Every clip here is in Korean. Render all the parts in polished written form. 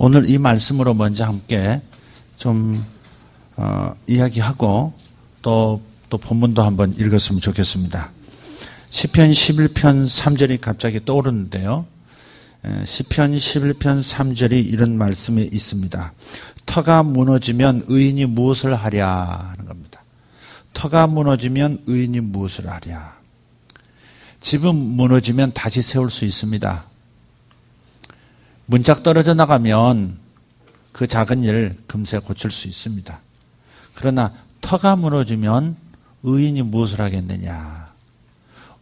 오늘 이 말씀으로 먼저 함께 좀 이야기하고 또 본문도 한번 읽었으면 좋겠습니다. 시편 11편 3절이 갑자기 떠오르는데요. 시편 11편 3절이 이런 말씀이 있습니다. 터가 무너지면 의인이 무엇을 하랴 하는 겁니다. 터가 무너지면 의인이 무엇을 하랴. 집은 무너지면 다시 세울 수 있습니다. 문짝 떨어져 나가면 그 작은 일 금세 고칠 수 있습니다. 그러나 터가 무너지면 의인이 무엇을 하겠느냐.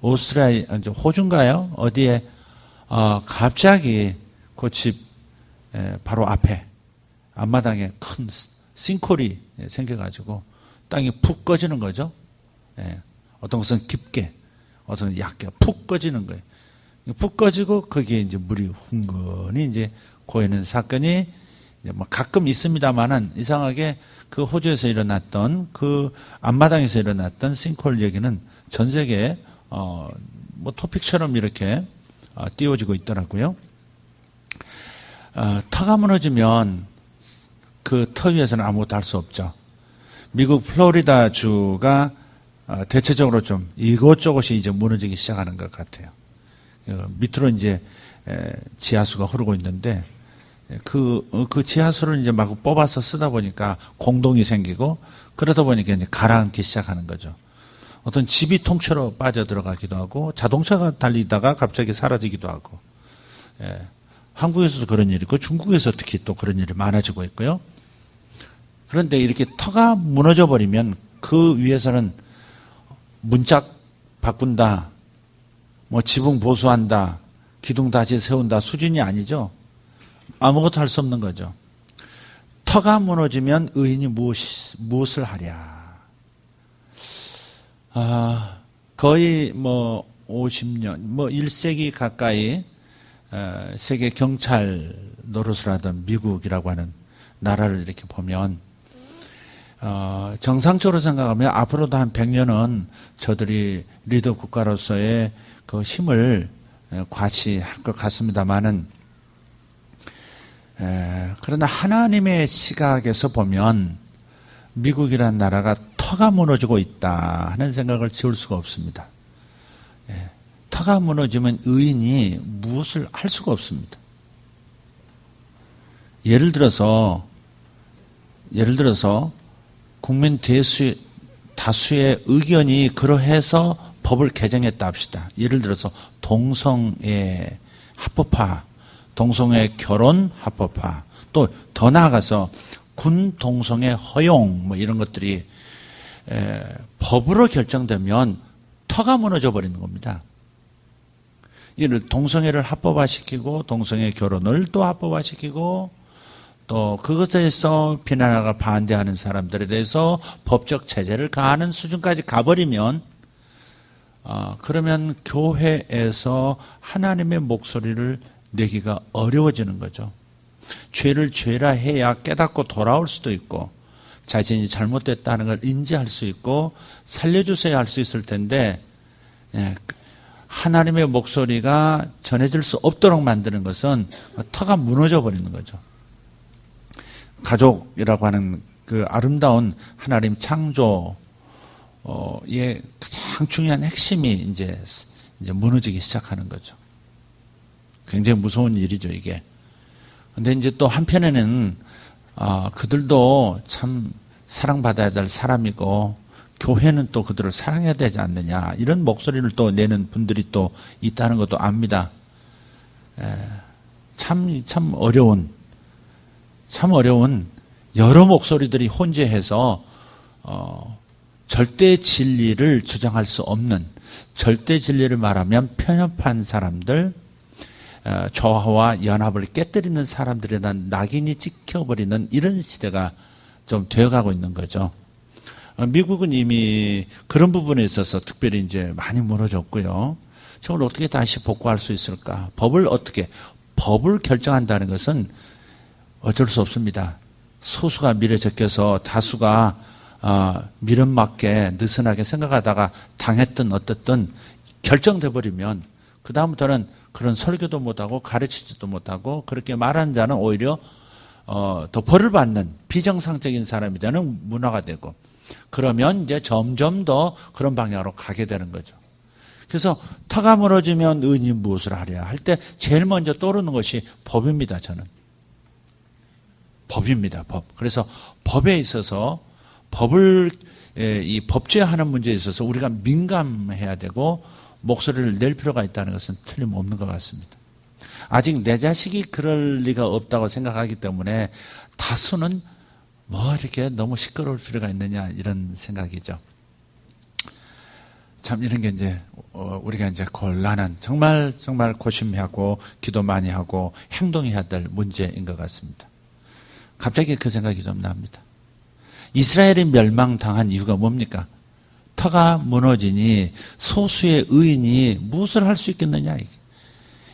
오스트리아, 호주인가요? 어디에 갑자기 그 집 바로 앞에 앞마당에 큰 싱크홀이 생겨가지고 땅이 푹 꺼지는 거죠. 어떤 것은 깊게, 어떤 것은 얕게 푹 꺼지는 거예요. 푹 꺼지고 거기에 이제 물이 흥건히 이제 고이는 사건이 이제 뭐 가끔 있습니다만은 이상하게 그 호주에서 일어났던 그 앞마당에서 일어났던 싱크홀 얘기는 전 세계에 뭐 토픽처럼 이렇게 띄워지고 있더라고요. 터가 무너지면 그 터 위에서는 아무것도 할 수 없죠. 미국 플로리다 주가 대체적으로 좀 이곳저곳이 이제 무너지기 시작하는 것 같아요. 밑으로 이제 지하수가 흐르고 있는데 그 지하수를 이제 마구 뽑아서 쓰다 보니까 공동이 생기고 그러다 보니까 이제 가라앉기 시작하는 거죠. 어떤 집이 통째로 빠져 들어가기도 하고 자동차가 달리다가 갑자기 사라지기도 하고. 한국에서도 그런 일이 있고 중국에서 특히 또 그런 일이 많아지고 있고요. 그런데 이렇게 터가 무너져 버리면 그 위에서는 문짝 바꾼다, 뭐 지붕 보수한다, 기둥 다시 세운다 수준이 아니죠. 아무것도 할 수 없는 거죠. 터가 무너지면 의인이 무엇을 하랴. 거의 뭐 50년, 뭐 1세기 가까이 세계 경찰 노릇을 하던 미국이라고 하는 나라를 이렇게 보면 정상적으로 생각하면 앞으로도 한 100년은 저들이 리더 국가로서의 그 힘을 과시할 것 같습니다만은 그러나 하나님의 시각에서 보면 미국이라는 나라가 터가 무너지고 있다 하는 생각을 지울 수가 없습니다. 터가 무너지면 의인이 무엇을 할 수가 없습니다. 예를 들어서 국민 다수의 의견이 그러해서 법을 개정했다 합시다. 예를 들어서 동성애 합법화, 동성애 결혼 합법화, 또 더 나아가서 군 동성애 허용 뭐 이런 것들이 법으로 결정되면 터가 무너져 버리는 겁니다. 이를 동성애를 합법화시키고 동성애 결혼을 또 합법화시키고 또 그것에서 비난하고 반대하는 사람들에 대해서 법적 제재를 가하는 수준까지 가버리면 그러면 교회에서 하나님의 목소리를 내기가 어려워지는 거죠. 죄를 죄라 해야 깨닫고 돌아올 수도 있고 자신이 잘못됐다는 걸 인지할 수 있고 살려주세요 할 수 있을 텐데 하나님의 목소리가 전해질 수 없도록 만드는 것은 터가 무너져 버리는 거죠. 가족이라고 하는 그 아름다운 하나님 창조의 가장 중요한 핵심이 이제 무너지기 시작하는 거죠. 굉장히 무서운 일이죠, 이게. 근데 이제 또 한편에는 그들도 참 사랑받아야 될 사람이고 교회는 또 그들을 사랑해야 되지 않느냐 이런 목소리를 또 내는 분들이 또 있다는 것도 압니다. 참 어려운 여러 목소리들이 혼재해서 절대 진리를 주장할 수 없는, 절대 진리를 말하면 편협한 사람들, 조화와 연합을 깨뜨리는 사람들에 대한 낙인이 찍혀버리는 이런 시대가 좀 되어가고 있는 거죠. 미국은 이미 그런 부분에 있어서 특별히 이제 많이 무너졌고요. 저걸 어떻게 다시 복구할 수 있을까? 법을 결정한다는 것은 어쩔 수 없습니다. 소수가 미래 제껴서 다수가 미련 맞게 느슨하게 생각하다가 당했든 어떻든 결정돼 버리면 그 다음부터는 그런 설교도 못하고 가르치지도 못하고 그렇게 말하는 자는 오히려 더 벌을 받는 비정상적인 사람이 되는 문화가 되고, 그러면 이제 점점 더 그런 방향으로 가게 되는 거죠. 그래서 터가 무너지면 의인이 무엇을 하랴 할 때 제일 먼저 떠오르는 것이 법입니다. 저는 법입니다. 법. 그래서 법에 있어서 이 법제하는 문제에 있어서 우리가 민감해야 되고 목소리를 낼 필요가 있다는 것은 틀림없는 것 같습니다. 아직 내 자식이 그럴 리가 없다고 생각하기 때문에 다수는 뭐 이렇게 너무 시끄러울 필요가 있느냐 이런 생각이죠. 참 이런 게 이제 우리가 이제 곤란한 정말 고심하고 기도 많이 하고 행동해야 될 문제인 것 같습니다. 갑자기 그 생각이 좀 납니다. 이스라엘이 멸망당한 이유가 뭡니까? 터가 무너지니 소수의 의인이 무엇을 할 수 있겠느냐.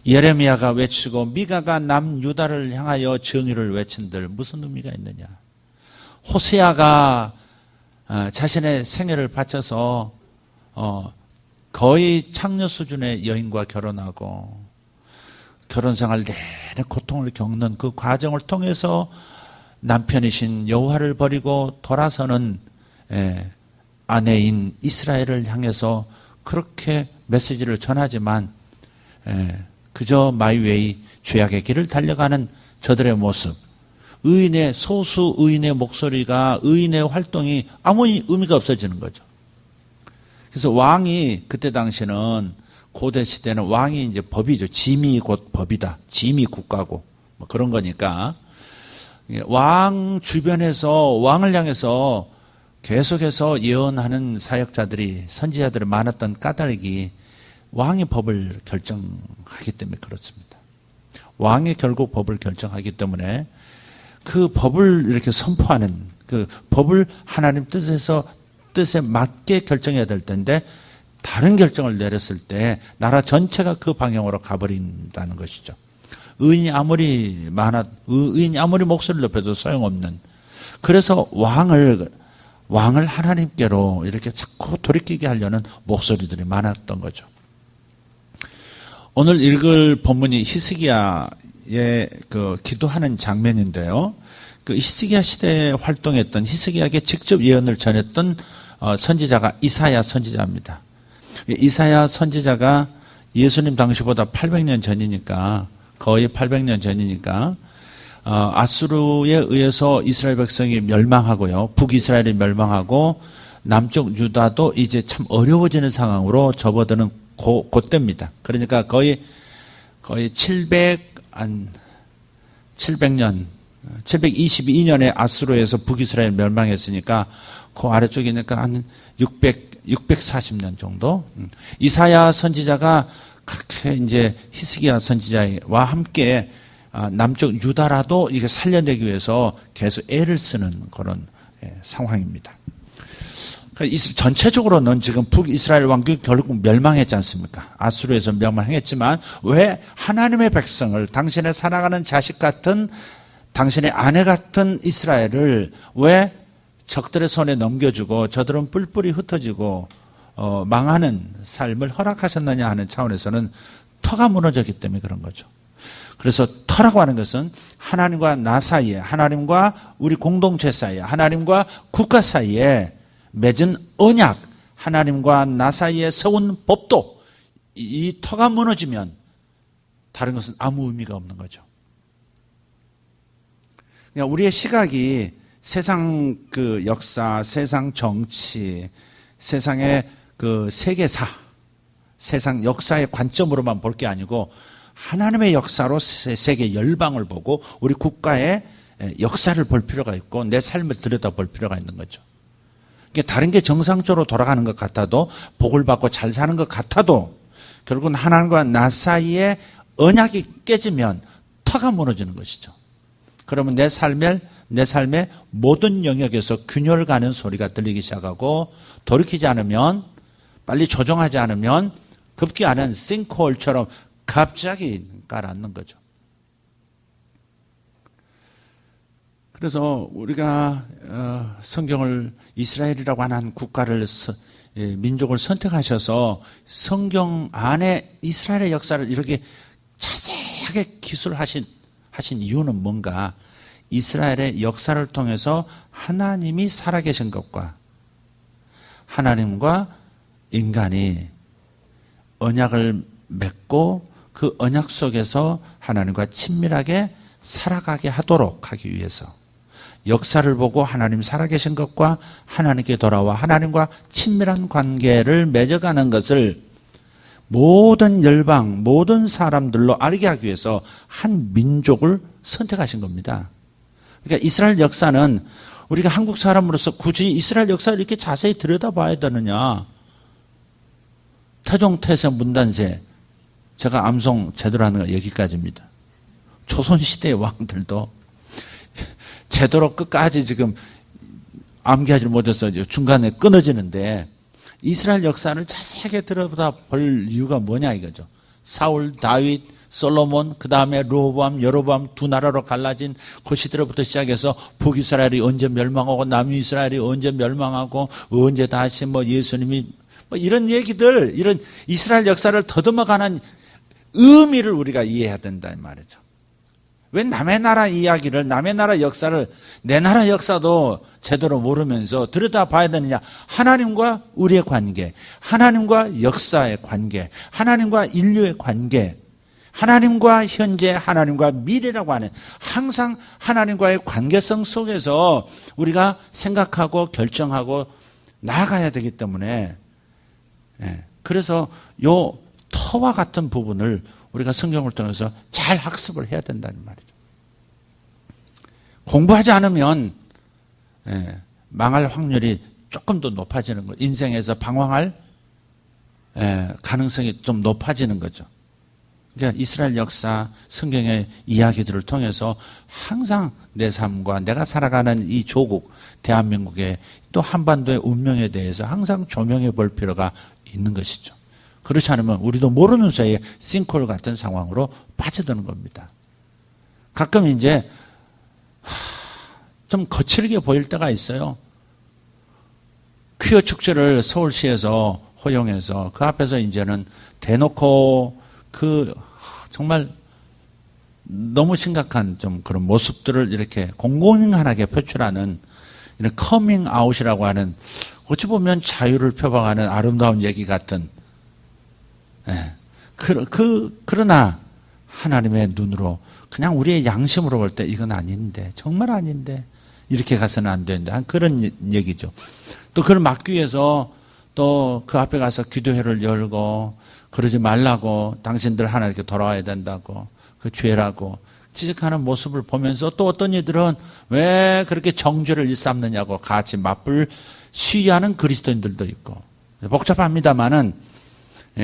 예레미야가 외치고 미가가 남유다를 향하여 정의를 외친들 무슨 의미가 있느냐. 호세아가 자신의 생애를 바쳐서 거의 창녀 수준의 여인과 결혼하고 결혼생활 내내 고통을 겪는 그 과정을 통해서 남편이신 여호와를 버리고 돌아서는 아내인 이스라엘을 향해서 그렇게 메시지를 전하지만 그저 마이웨이 죄악의 길을 달려가는 저들의 모습, 소수 의인의 목소리가, 의인의 활동이 아무 의미가 없어지는 거죠. 그래서 왕이 그때 당시는 고대 시대는 왕이 이제 법이죠. 짐이 곧 법이다. 짐이 국가고 뭐 그런 거니까 왕 주변에서 왕을 향해서 계속해서 예언하는 사역자들이 선지자들이 많았던 까닭이 왕이 법을 결정하기 때문에 그렇습니다. 왕이 결국 법을 결정하기 때문에 그 법을 이렇게 선포하는 그 법을 하나님 뜻에 맞게 결정해야 될 텐데 다른 결정을 내렸을 때 나라 전체가 그 방향으로 가버린다는 것이죠. 의인이 아무리 목소리를 높여도 소용없는, 그래서 왕을 하나님께로 이렇게 자꾸 돌이키게 하려는 목소리들이 많았던 거죠. 오늘 읽을 본문이 히스기야의 그 기도하는 장면인데요. 그 히스기야 시대에 활동했던, 히스기야에게 직접 예언을 전했던 선지자가 이사야 선지자입니다. 이사야 선지자가 예수님 당시보다 800년 전이니까, 거의 800년 전이니까 아수르에 의해서 이스라엘 백성이 멸망하고요. 북이스라엘이 멸망하고 남쪽 유다도 이제 참 어려워지는 상황으로 접어드는 그때입니다. 그러니까 거의 722년에 아수르에서 북이스라엘 멸망했으니까 그 아래쪽이니까 한 640년 정도. 이사야 선지자가 그렇게 이제 히스기야 선지자와 함께 남쪽 유다라도 이게 살려내기 위해서 계속 애를 쓰는 그런 상황입니다. 전체적으로는 지금 북이스라엘 왕국이 결국 멸망했지 않습니까? 아수르에서 멸망했지만 왜 하나님의 백성을, 당신의 사랑하는 자식 같은, 당신의 아내 같은 이스라엘을 왜 적들의 손에 넘겨주고 저들은 뿔뿔이 흩어지고 망하는 삶을 허락하셨느냐 하는 차원에서는 터가 무너졌기 때문에 그런 거죠. 그래서 터라고 하는 것은 하나님과 나 사이에, 하나님과 우리 공동체 사이에, 하나님과 국가 사이에 맺은 언약, 하나님과 나 사이에 세운 법도 이 터가 무너지면 다른 것은 아무 의미가 없는 거죠. 그냥 우리의 시각이 세상 그 역사, 세상 정치, 세상의 그 세계사, 세상 역사의 관점으로만 볼 게 아니고 하나님의 역사로 세계 열방을 보고 우리 국가의 역사를 볼 필요가 있고 내 삶을 들여다볼 필요가 있는 거죠. 다른 게 정상적으로 돌아가는 것 같아도, 복을 받고 잘 사는 것 같아도 결국은 하나님과 나 사이에 언약이 깨지면 터가 무너지는 것이죠. 그러면 내 삶의 모든 영역에서 균열 가는 소리가 들리기 시작하고, 돌이키지 않으면, 빨리 조정하지 않으면 급기야는 싱크홀처럼 갑자기 가라앉는 거죠. 그래서 우리가 성경을, 이스라엘이라고 하는 국가를, 민족을 선택하셔서 성경 안에 이스라엘의 역사를 이렇게 자세하게 기술하신 이유는 뭔가? 이스라엘의 역사를 통해서 하나님이 살아계신 것과 하나님과 인간이 언약을 맺고 그 언약 속에서 하나님과 친밀하게 살아가게 하도록 하기 위해서 역사를 보고 하나님 살아계신 것과 하나님께 돌아와 하나님과 친밀한 관계를 맺어가는 것을 모든 열방, 모든 사람들로 알게 하기 위해서 한 민족을 선택하신 겁니다. 그러니까 이스라엘 역사는 우리가 한국 사람으로서 굳이 이스라엘 역사를 이렇게 자세히 들여다봐야 되느냐. 태종, 태세, 문단세, 제가 암송 제대로 하는 거 여기까지입니다. 조선시대의 왕들도 제대로 끝까지 지금 암기하지 못해서 중간에 끊어지는데 이스라엘 역사를 자세하게 들여다볼 이유가 뭐냐 이거죠. 사울, 다윗, 솔로몬, 그 다음에 르호보암, 여로보암 두 나라로 갈라진 그 시대로부터 시작해서 북이스라엘이 언제 멸망하고 남이스라엘이 언제 멸망하고 언제 다시 예수님이 이런 얘기들, 이런 이스라엘 역사를 더듬어가는 의미를 우리가 이해해야 된다는 말이죠. 왜 남의 나라 이야기를, 남의 나라 역사를 내 나라 역사도 제대로 모르면서 들여다봐야 되느냐. 하나님과 우리의 관계, 하나님과 역사의 관계, 하나님과 인류의 관계, 하나님과 현재, 하나님과 미래라고 하는 항상 하나님과의 관계성 속에서 우리가 생각하고 결정하고 나아가야 되기 때문에 그래서 요 터와 같은 부분을 우리가 성경을 통해서 잘 학습을 해야 된다는 말이죠. 공부하지 않으면 망할 확률이 조금 더 높아지는 거예요. 인생에서 방황할 가능성이 좀 높아지는 거죠. 그러니까 이스라엘 역사, 성경의 이야기들을 통해서 항상 내 삶과 내가 살아가는 이 조국, 대한민국의 또 한반도의 운명에 대해서 항상 조명해 볼 필요가 있는 것이죠. 그렇지 않으면 우리도 모르는 사이에 싱크홀 같은 상황으로 빠져드는 겁니다. 가끔 이제 좀 거칠게 보일 때가 있어요. 퀴어 축제를 서울시에서 허용해서 그 앞에서 이제는 대놓고 정말 너무 심각한 좀 그런 모습들을 이렇게 공공연하게 표출하는 이런 커밍 아웃이라고 하는 어찌 보면 자유를 표방하는 아름다운 얘기 같은 그러나 하나님의 눈으로 그냥 우리의 양심으로 볼 때 이건 아닌데 정말 아닌데 이렇게 가서는 안 되는데 그런 얘기죠. 또 그걸 막기 위해서 또 그 앞에 가서 기도회를 열고 그러지 말라고 당신들 하나님께 돌아와야 된다고 그 죄라고 지적하는 모습을 보면서 또 어떤 이들은 왜 그렇게 정죄를 일삼느냐고 같이 맞불 시위하는 그리스도인들도 있고 복잡합니다만은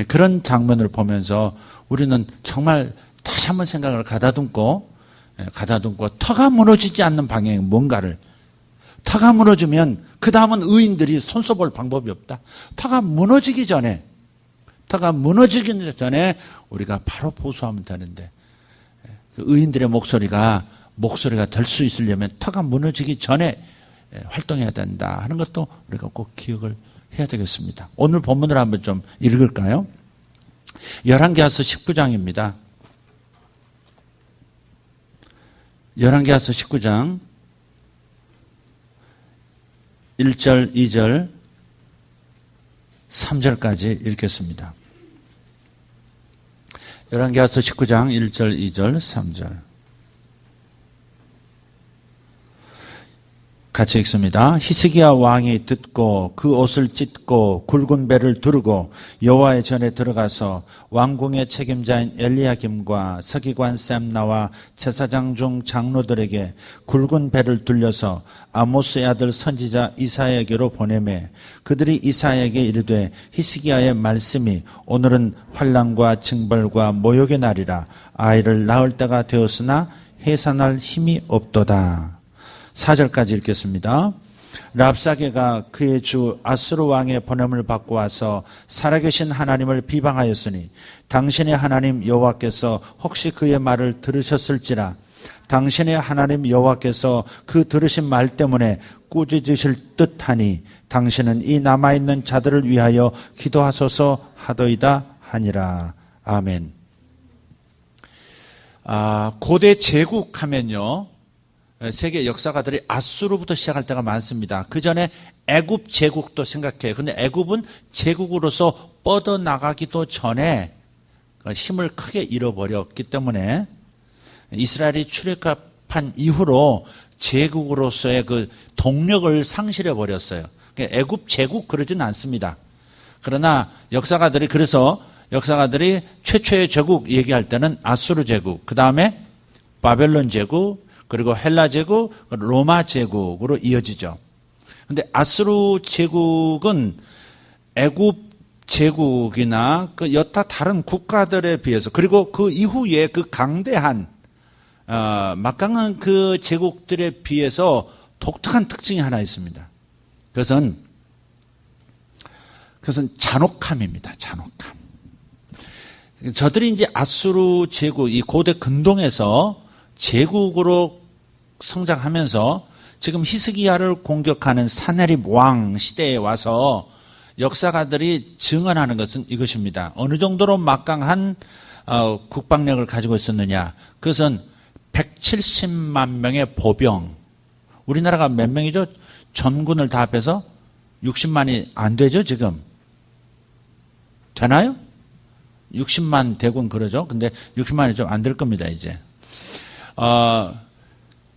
그런 장면을 보면서 우리는 정말 다시 한번 생각을 가다듬고 터가 무너지지 않는 방향의 뭔가를 터가 무너지면 그 다음은 의인들이 손써볼 방법이 없다. 터가 무너지기 전에 우리가 바로 보수하면 되는데 그 의인들의 목소리가 될 수 있으려면 터가 무너지기 전에 활동해야 된다 하는 것도 우리가 꼭 기억을 해야 되겠습니다. 오늘 본문을 한번 좀 읽을까요? 열왕기하서 19장입니다. 열왕기하서 19장 1절, 2절, 3절까지 읽겠습니다. 열왕기하서 19장 1절, 2절, 3절 같이 읽습니다. 히스기야 왕이 듣고 그 옷을 찢고 굵은 배를 두르고 여호와의 전에 들어가서 왕궁의 책임자인 엘리야김과 서기관 셈나와 제사장 중 장로들에게 굵은 배를 둘려서 아모스의 아들 선지자 이사야에게로 보내매 그들이 이사야에게 이르되 히스기야의 말씀이 오늘은 환난과 징벌과 모욕의 날이라 아이를 낳을 때가 되었으나 해산할 힘이 없도다. 4절까지 읽겠습니다. 랍사게가 그의 주 아수르 왕의 번함을 받고 와서 살아계신 하나님을 비방하였으니 당신의 하나님 여호와께서 혹시 그의 말을 들으셨을지라 당신의 하나님 여호와께서 그 들으신 말 때문에 꾸짖으실 듯하니 당신은 이 남아있는 자들을 위하여 기도하소서 하더이다 하니라. 아멘. 고대 제국 하면요 세계 역사가들이 아수르부터 시작할 때가 많습니다. 그 전에 애굽 제국도 생각해요. 근데 애굽은 제국으로서 뻗어나가기도 전에 힘을 크게 잃어버렸기 때문에 이스라엘이 출애굽한 이후로 제국으로서의 그 동력을 상실해 버렸어요. 애굽 제국 그러진 않습니다. 그러나 역사가들이 최초의 제국 얘기할 때는 아수르 제국, 그 다음에 바벨론 제국, 그리고 헬라 제국, 로마 제국으로 이어지죠. 그런데 아수르 제국은 애굽 제국이나 그 여타 다른 국가들에 비해서, 그리고 그 이후에 그 강대한 막강한 그 제국들에 비해서 독특한 특징이 하나 있습니다. 그것은 잔혹함입니다. 잔혹함. 저들이 이제 아수르 제국, 이 고대 근동에서 제국으로 성장하면서 지금 히스기야를 공격하는 사네립 왕 시대에 와서 역사가들이 증언하는 것은 이것입니다. 어느 정도로 막강한 국방력을 가지고 있었느냐. 그것은 170만 명의 보병. 우리나라가 몇 명이죠? 전군을 다 합해서 60만이 안 되죠, 지금? 되나요? 60만 대군 그러죠? 근데 60만이 좀 안 될 겁니다, 이제.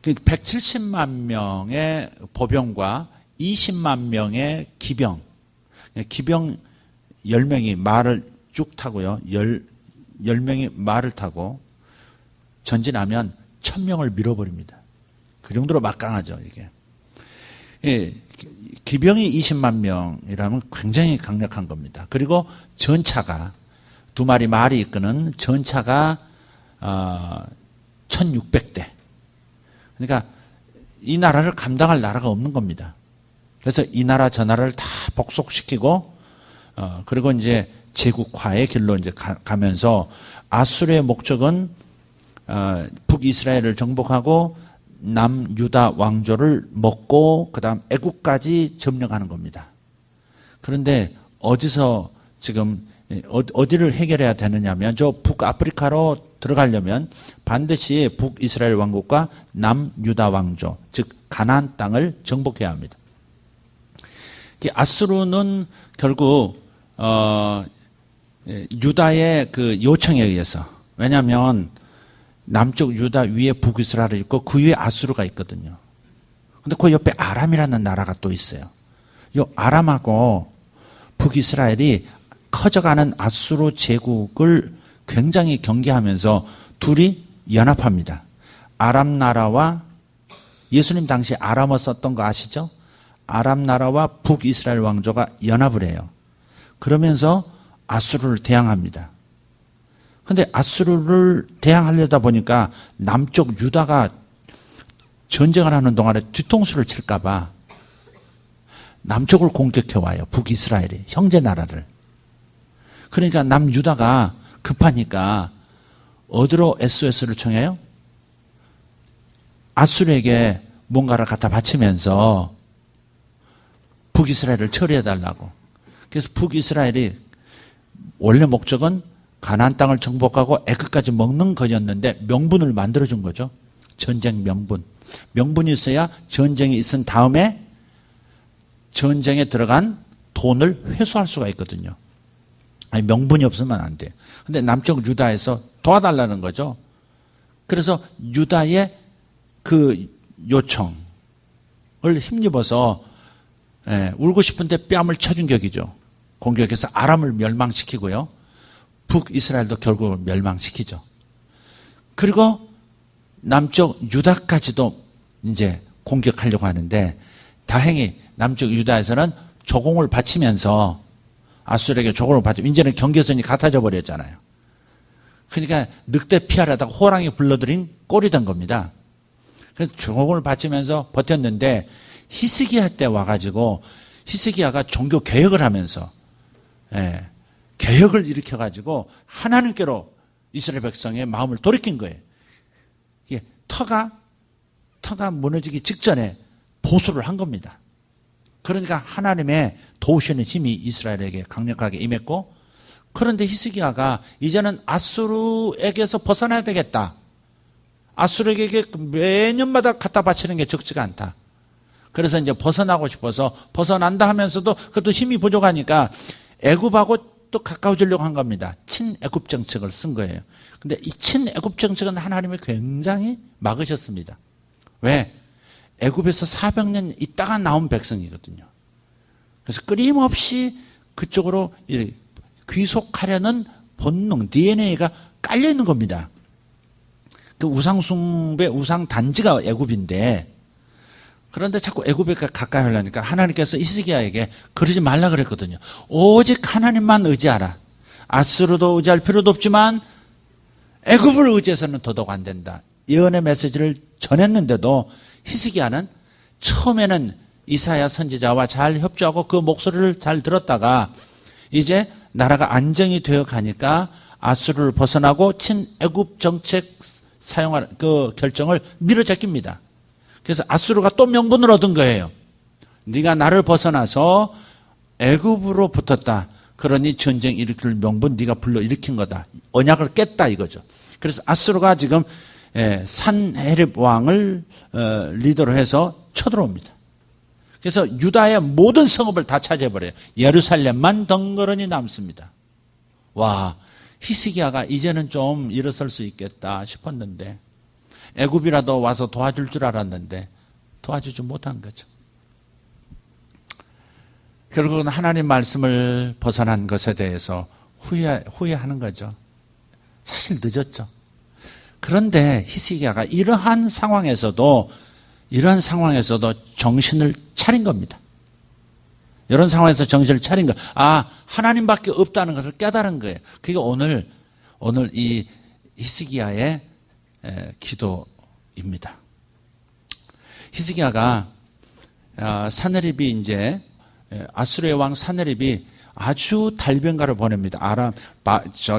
170만 명의 보병과 20만 명의 기병. 기병 10명이 말을 쭉 타고요. 10명이 말을 타고 전진하면 1000명을 밀어버립니다. 그 정도로 막강하죠, 이게. 기병이 20만 명이라면 굉장히 강력한 겁니다. 그리고 전차가, 2마리 말이 이끄는 전차가 1600대. 그러니까 이 나라를 감당할 나라가 없는 겁니다. 그래서 이 나라 저 나라를 다 복속시키고 그리고 이제 제국화의 길로 이제 가면서 아수르의 목적은 북이스라엘을 정복하고 남유다 왕조를 먹고 그다음 애국까지 점령하는 겁니다. 그런데 어디서 지금 어디를 해결해야 되느냐면 저 북아프리카로 들어가려면 반드시 북이스라엘 왕국과 남유다 왕조, 즉 가나안 땅을 정복해야 합니다. 아수르는 결국 유다의 그 요청에 의해서, 왜냐하면 남쪽 유다 위에 북이스라엘이 있고 그 위에 아수르가 있거든요. 근데 그 옆에 아람이라는 나라가 또 있어요. 이 아람하고 북이스라엘이 커져가는 아수르 제국을 굉장히 경계하면서 둘이 연합합니다. 아람 나라와, 예수님 당시 아람어 썼던 거 아시죠? 아람 나라와 북이스라엘 왕조가 연합을 해요. 그러면서 아수르를 대항합니다. 근데 아수르를 대항하려다 보니까 남쪽 유다가 전쟁을 하는 동안에 뒤통수를 칠까 봐 남쪽을 공격해 와요. 북이스라엘이, 형제 나라를. 그러니까 남유다가 급하니까 어디로 SOS를 청해요? 아수르에게 뭔가를 갖다 바치면서 북이스라엘을 처리해달라고. 그래서 북이스라엘이 원래 목적은 가나안 땅을 정복하고 애굽까지 먹는 거였는데 명분을 만들어준 거죠. 전쟁 명분. 명분이 있어야 전쟁이 있은 다음에 전쟁에 들어간 돈을 회수할 수가 있거든요. 아니, 명분이 없으면 안 돼. 근데 남쪽 유다에서 도와달라는 거죠. 그래서 유다의 그 요청을 힘입어서 울고 싶은데 뺨을 쳐준 격이죠. 공격해서 아람을 멸망시키고요. 북이스라엘도 결국 멸망시키죠. 그리고 남쪽 유다까지도 이제 공격하려고 하는데 다행히 남쪽 유다에서는 조공을 바치면서 아수르에게 조공을 바치면 이제는 경계선이 같아져 버렸잖아요. 그러니까 늑대 피하려다가 호랑이 불러들인 꼴이 된 겁니다. 그래서 조공을 바치면서 버텼는데 히스기야 때 와가지고 히스기야가 종교 개혁을 하면서 개혁을 일으켜가지고 하나님께로 이스라엘 백성의 마음을 돌이킨 거예요. 이게 터가 무너지기 직전에 보수를 한 겁니다. 그러니까 하나님의 도우시는 힘이 이스라엘에게 강력하게 임했고, 그런데 히스기야가 이제는 아수르에게서 벗어나야 되겠다. 아수르에게 매년마다 갖다 바치는 게 적지가 않다. 그래서 이제 벗어나고 싶어서 벗어난다 하면서도 그것도 힘이 부족하니까 애굽하고 또 가까워지려고 한 겁니다. 친애굽 정책을 쓴 거예요. 근데 이 친애굽 정책은 하나님이 굉장히 막으셨습니다. 왜? 애굽에서 400년 있다가 나온 백성이거든요. 그래서 끊임없이 그쪽으로 귀속하려는 본능, DNA가 깔려 있는 겁니다. 그 우상숭배, 우상단지가 애굽인데, 그런데 자꾸 애굽에 가까이 하려니까 하나님께서 히스기야에게 그러지 말라 그랬거든요. 오직 하나님만 의지하라. 아수르도 의지할 필요도 없지만 애굽을 의지해서는 더더욱 안 된다. 예언의 메시지를 전했는데도 히스기야는 처음에는 이사야 선지자와 잘 협조하고 그 목소리를 잘 들었다가 이제 나라가 안정이 되어 가니까 아수르를 벗어나고 친애굽 정책 사용할 그 결정을 밀어제낍니다. 그래서 아수르가 또 명분을 얻은 거예요. 네가 나를 벗어나서 애굽으로 붙었다. 그러니 전쟁 일으킬 명분 네가 불러일으킨 거다. 언약을 깼다 이거죠. 그래서 아수르가 지금 산헤립 왕을 리더로 해서 쳐들어옵니다. 그래서 유다의 모든 성읍을 다 차지해버려요. 예루살렘만 덩그러니 남습니다. 와, 히스기야가 이제는 좀 일어설 수 있겠다 싶었는데 애굽이라도 와서 도와줄 줄 알았는데 도와주지 못한 거죠. 결국은 하나님 말씀을 벗어난 것에 대해서 후회하는 거죠. 사실 늦었죠. 그런데 히스기야가 이러한 상황에서도 정신을 차린 겁니다. 이런 상황에서 정신을 차린 거. 아, 하나님밖에 없다는 것을 깨달은 거예요. 그게 오늘 이 히스기야의 기도입니다. 히스기야가 사느립이 이제 아수르의 왕 사느립이 아주 달변가를 보냅니다.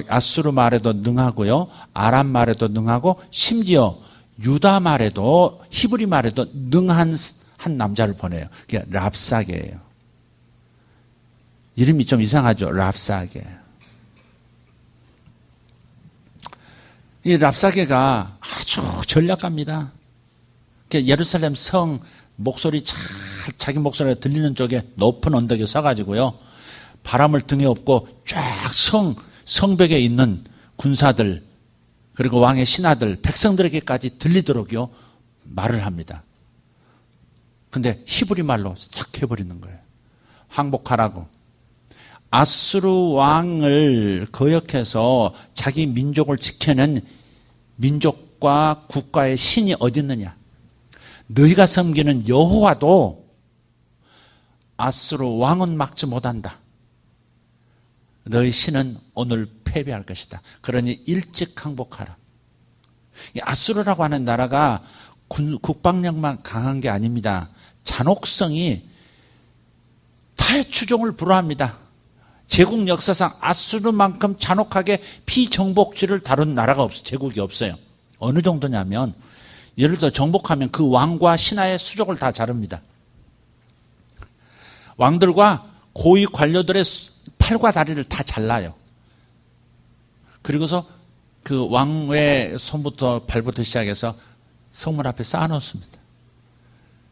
아수르 말에도 능하고요, 아람 말에도 능하고 심지어 유다 말에도 히브리 말에도 능한 한 남자를 보내요. 그게 랍사게예요. 이름이 좀 이상하죠. 랍사게. 이 랍사게가 아주 전략가입니다. 예루살렘 성 목소리 자기 목소리가 들리는 쪽에 높은 언덕에 서가지고요, 바람을 등에 업고 쫙 성벽에 있는 군사들 그리고 왕의 신하들 백성들에게까지 들리도록요 말을 합니다. 근데 히브리 말로 싹 해버리는 거예요. 항복하라고. 아수르 왕을 거역해서 자기 민족을 지켜낸 민족과 국가의 신이 어디 있느냐. 너희가 섬기는 여호와도 아수르 왕은 막지 못한다. 너희 신은 오늘 패배할 것이다. 그러니 일찍 항복하라. 아수르라고 하는 나라가 국방력만 강한 게 아닙니다. 잔혹성이 타의 추종을 불허합니다. 제국 역사상 아수르만큼 잔혹하게 피정복지를 다룬 나라가 제국이 없어요. 어느 정도냐면 예를 들어 정복하면 그 왕과 신하의 수족을 다 자릅니다. 왕들과 고위 관료들의 팔과 다리를 다 잘라요. 그리고서 그 왕의 손부터 발부터 시작해서 성문 앞에 쌓아놓습니다.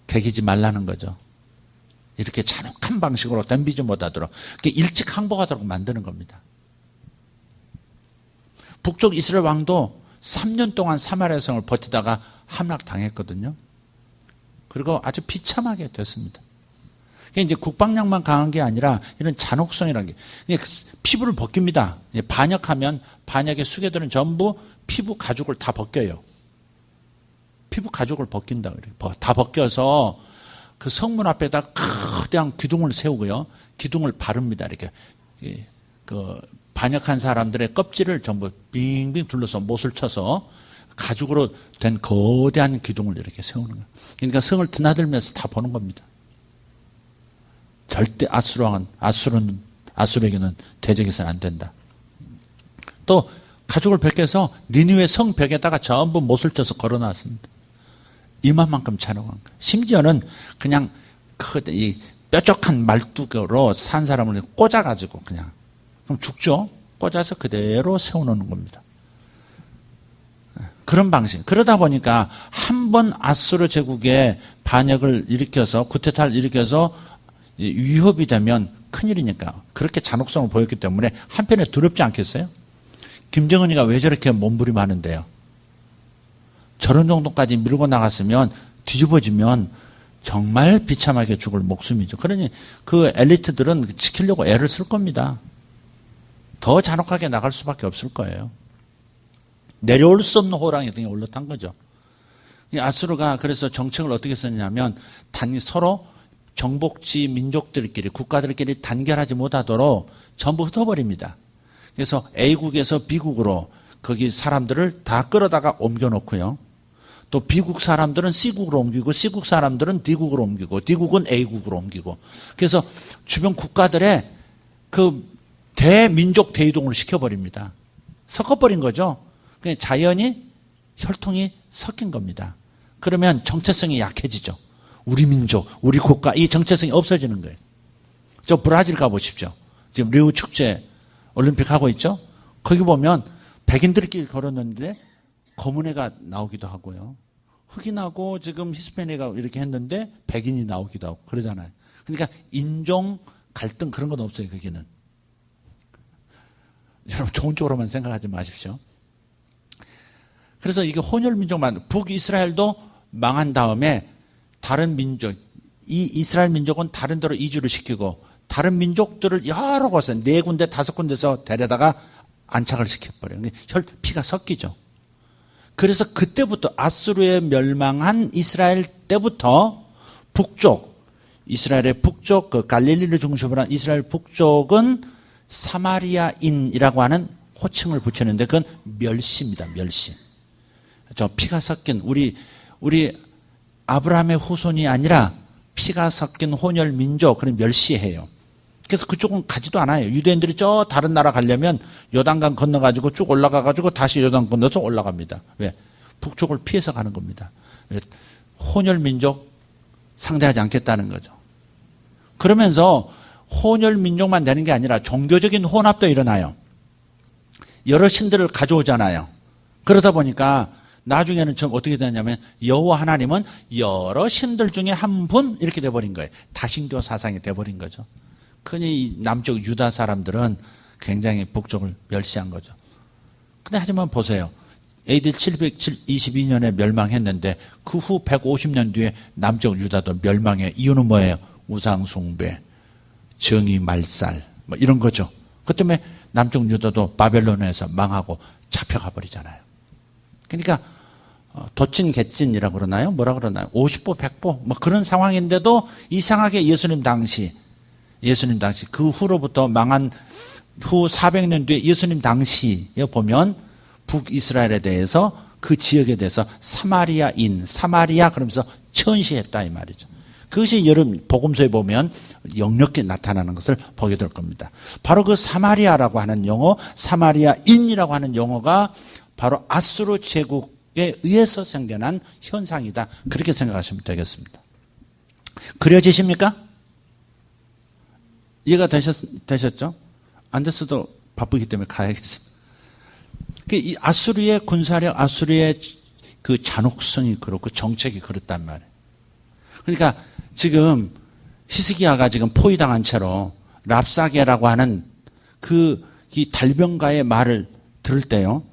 개기지 말라는 거죠. 이렇게 잔혹한 방식으로 덤비지 못하도록 일찍 항복하도록 만드는 겁니다. 북쪽 이스라엘 왕도 3년 동안 사마리아 성을 버티다가 함락당했거든요. 그리고 아주 비참하게 됐습니다. 이제 국방력만 강한 게 아니라 이런 잔혹성이라는 게 피부를 벗깁니다. 반역하면 반역의 수괴들은 전부 피부 가죽을 다 벗겨요. 피부 가죽을 벗긴다 그래요. 다 벗겨서 그 성문 앞에다 거대한 기둥을 세우고요, 기둥을 바릅니다. 이렇게 그 반역한 사람들의 껍질을 전부 빙빙 둘러서 못을 쳐서 가죽으로 된 거대한 기둥을 이렇게 세우는 거예요. 그러니까 성을 드나들면서 다 보는 겁니다. 절대 아수르에게는 대적해서는 안 된다. 또 가죽을 벗겨서 니느웨 성벽에다가 전부 못을 쳐서 걸어놨습니다. 이만큼 잔혹한 거예요. 심지어는 그냥 이 뾰족한 말뚝으로 산 사람을 꽂아가지고 그냥 그럼 죽죠. 꽂아서 그대로 세워놓는 겁니다. 그런 방식. 그러다 보니까 한 번 아수르 제국의 반역을 일으켜서 쿠데타를 일으켜서 위협이 되면 큰일이니까 그렇게 잔혹성을 보였기 때문에 한편에 두렵지 않겠어요? 김정은이가 왜 저렇게 몸부림하는데요? 저런 정도까지 밀고 나갔으면 뒤집어지면 정말 비참하게 죽을 목숨이죠. 그러니 그 엘리트들은 지키려고 애를 쓸 겁니다. 더 잔혹하게 나갈 수밖에 없을 거예요. 내려올 수 없는 호랑이 등에 올라탄 거죠. 아수르가 그래서 정책을 어떻게 썼냐면 서로 정복지 민족들끼리 국가들끼리 단결하지 못하도록 전부 흩어버립니다. 그래서 A국에서 B국으로 거기 사람들을 다 끌어다가 옮겨놓고요. 또 B국 사람들은 C국으로 옮기고 C국 사람들은 D국으로 옮기고 D국은 A국으로 옮기고 그래서 주변 국가들의 그 대민족 대이동을 시켜버립니다. 섞어버린 거죠. 그냥 자연히 혈통이 섞인 겁니다. 그러면 정체성이 약해지죠. 우리 민족, 우리 국가 이 정체성이 없어지는 거예요. 저 브라질 가보십시오. 지금 리우 축제 올림픽 하고 있죠. 거기 보면 백인들끼리 걸었는데 검은 애가 나오기도 하고요. 흑인하고 지금 히스패닉가 이렇게 했는데 백인이 나오기도 하고 그러잖아요. 그러니까 인종 갈등 그런 건 없어요. 거기는. 여러분 좋은 쪽으로만 생각하지 마십시오. 그래서 이게 혼혈민족만 북이스라엘도 망한 다음에 다른 민족 이 이스라엘 민족은 다른 데로 이주를 시키고 다른 민족들을 여러 곳에 4군데 5군데서 데려다가 안착을 시켜버려요. 피가 섞이죠. 그래서 그때부터 아수르에 멸망한 이스라엘 때부터 북쪽 이스라엘의 북쪽 그 갈릴리를 중심으로 한 이스라엘 북쪽은 사마리아인이라고 하는 호칭을 붙였는데 그건 멸시입니다. 멸시. 저 피가 섞인 우리 아브라함의 후손이 아니라 피가 섞인 혼혈 민족 그런 멸시해요. 그래서 그쪽은 가지도 않아요. 유대인들이 저 다른 나라 가려면 요단강 건너가지고 쭉 올라가가지고 다시 요단 건너서 올라갑니다. 왜? 북쪽을 피해서 가는 겁니다. 왜? 혼혈 민족 상대하지 않겠다는 거죠. 그러면서 혼혈 민족만 되는 게 아니라 종교적인 혼합도 일어나요. 여러 신들을 가져오잖아요. 그러다 보니까 나중에는 어떻게 되냐면 여호와 하나님은 여러 신들 중에 한 분 이렇게 돼버린 거예요. 다신교 사상이 돼버린 거죠. 흔히 남쪽 유다 사람들은 굉장히 북쪽을 멸시한 거죠. 근데 하지만 보세요. AD 722년에 멸망했는데 그 후 150년 뒤에 남쪽 유다도 멸망해. 이유는 뭐예요? 우상숭배, 정의말살 뭐 이런 거죠. 그 때문에 남쪽 유다도 바벨론에서 망하고 잡혀가 버리잖아요. 그러니까 도친 개찐이라고 그러나요? 뭐라 그러나요? 50보 100보 뭐 그런 상황인데도 이상하게 예수님 당시 그 후로부터 망한 후 400년 뒤에 예수님 당시에 보면 북이스라엘에 대해서 그 지역에 대해서 사마리아 그러면서 천시했다 이 말이죠. 그것이 여러분 복음서에 보면 역력히 나타나는 것을 보게 될 겁니다. 바로 그 사마리아라고 하는 용어, 사마리아인이라고 하는 용어가 바로 아수르 제국에 의해서 생겨난 현상이다. 그렇게 생각하시면 되겠습니다. 그려지십니까? 이해가 되셨죠? 안 됐어도 바쁘기 때문에 가야겠습니다. 이 아수르의 군사력, 아수르의 그 잔혹성이 그렇고 정책이 그렇단 말이에요. 그러니까 지금 히스기야가 지금 포위당한 채로 랍사게라고 하는 이 달변가의 말을 들을 때요.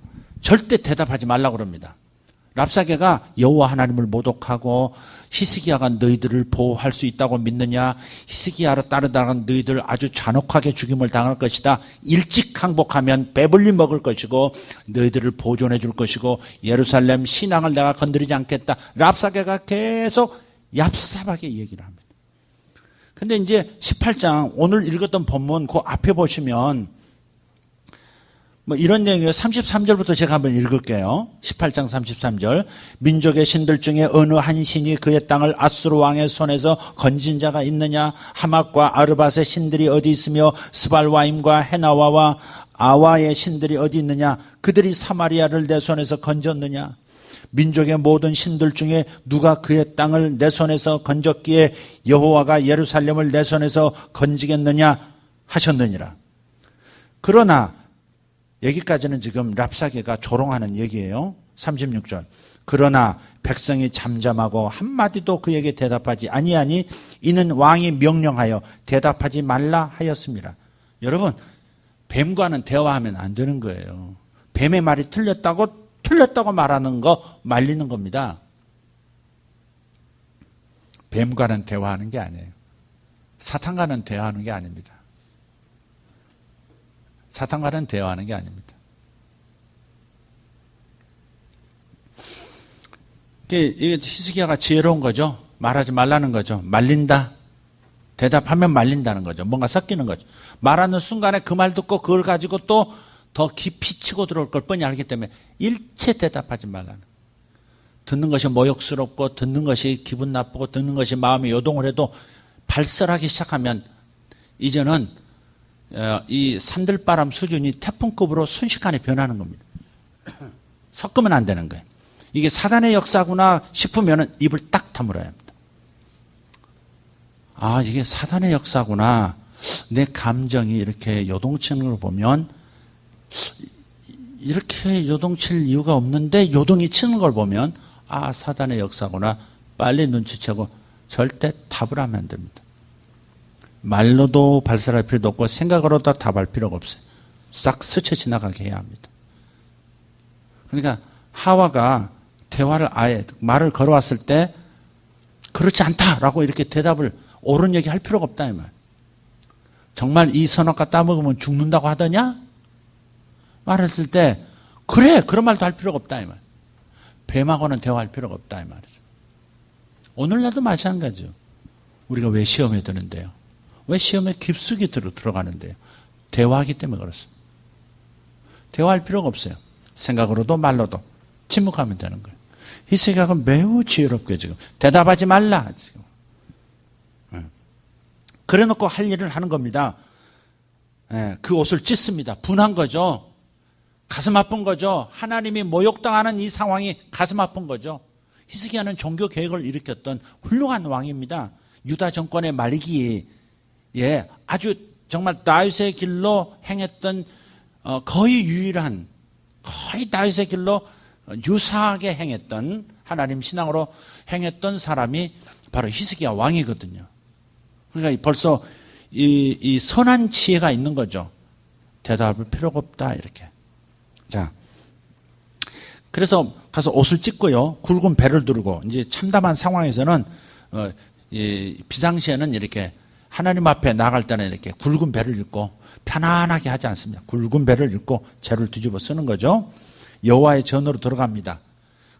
절대 대답하지 말라고 그럽니다. 랍사게가 여호와 하나님을 모독하고 히스기야가 너희들을 보호할 수 있다고 믿느냐? 히스기야를 따르다가 너희들 아주 잔혹하게 죽임을 당할 것이다. 일찍 항복하면 배불리 먹을 것이고 너희들을 보존해 줄 것이고 예루살렘 신앙을 내가 건드리지 않겠다. 랍사게가 계속 얍삽하게 얘기를 합니다. 근데 이제 18장 오늘 읽었던 본문 그 앞에 보시면 뭐 이런 내용이에요. 33절부터 제가 한번 읽을게요. 18장 33절. 민족의 신들 중에 어느 한 신이 그의 땅을 아수르 왕의 손에서 건진 자가 있느냐? 하맛과 아르밧의 신들이 어디 있으며 스발와임과 헤나와와 아와의 신들이 어디 있느냐? 그들이 사마리아를 내 손에서 건졌느냐? 민족의 모든 신들 중에 누가 그의 땅을 내 손에서 건졌기에 여호와가 예루살렘을 내 손에서 건지겠느냐 하셨느니라. 그러나 여기까지는 지금 랍사게가 조롱하는 얘기예요. 36절. 그러나 백성이 잠잠하고 한마디도 그에게 대답하지 아니하니 이는 왕이 명령하여 대답하지 말라 하였습니다. 여러분, 뱀과는 대화하면 안 되는 거예요. 뱀의 말이 틀렸다고 말하는 거 말리는 겁니다. 뱀과는 대화하는 게 아니에요. 사탄과는 대화하는 게 아닙니다. 사탄과는 대화하는 게 아닙니다. 이게 히스기야가 지혜로운 거죠. 말하지 말라는 거죠. 말린다. 대답하면 말린다는 거죠. 뭔가 섞이는 거죠. 말하는 순간에 그 말 듣고 그걸 가지고 또 더 깊이 치고 들어올 걸 뻔히 알기 때문에 일체 대답하지 말라는. 듣는 것이 모욕스럽고 듣는 것이 기분 나쁘고 듣는 것이 마음이 요동을 해도 발설하기 시작하면 이제는 이 산들바람 수준이 태풍급으로 순식간에 변하는 겁니다. 섞으면 안 되는 거예요. 이게 사단의 역사구나 싶으면 입을 딱 다물어야 합니다. 아, 이게 사단의 역사구나. 내 감정이 이렇게 요동치는 걸 보면 이렇게 요동칠 이유가 없는데 요동이 치는 걸 보면 아, 사단의 역사구나. 빨리 눈치채고 절대 답을 하면 안 됩니다. 말로도 발설할 필요도 없고 생각으로도 답할 필요가 없어요. 싹 스쳐 지나가게 해야 합니다. 그러니까 하와가 대화를 아예 말을 걸어왔을 때 그렇지 않다라고 이렇게 대답을 옳은 얘기 할 필요가 없다 이 말. 정말 이 선악과 따먹으면 죽는다고 하더냐? 말했을 때 그래 그런 말도 할 필요가 없다 이 말. 뱀하고는 대화할 필요가 없다 이 말이죠. 오늘날도 마찬가지죠. 우리가 왜 시험에 드는데요? 왜 시험에 깊숙이 들어가는데요? 대화하기 때문에 그렇습니다. 대화할 필요가 없어요. 생각으로도 말로도 침묵하면 되는 거예요. 히스기야가 매우 지혜롭게 지금 대답하지 말라 지금. 그래놓고 할 일을 하는 겁니다. 그 옷을 찢습니다. 분한 거죠. 가슴 아픈 거죠. 하나님이 모욕당하는 이 상황이 가슴 아픈 거죠. 히스기야는 종교 개혁을 일으켰던 훌륭한 왕입니다. 유다 정권의 말기에 아주 정말 다윗의 길로 행했던 거의 유일한 거의 다윗의 길로 유사하게 행했던 하나님 신앙으로 행했던 사람이 바로 히스기야 왕이거든요. 그러니까 벌써 이 선한 지혜가 있는 거죠. 대답할 필요가 없다 이렇게. 자, 그래서 가서 옷을 찢고요. 굵은 배를 두르고 이제 참담한 상황에서는 비상시에는 이렇게 하나님 앞에 나갈 때는 이렇게 굵은 배를 입고 편안하게 하지 않습니다. 굵은 배를 입고 재를 뒤집어 쓰는 거죠. 여호와의 전으로 들어갑니다.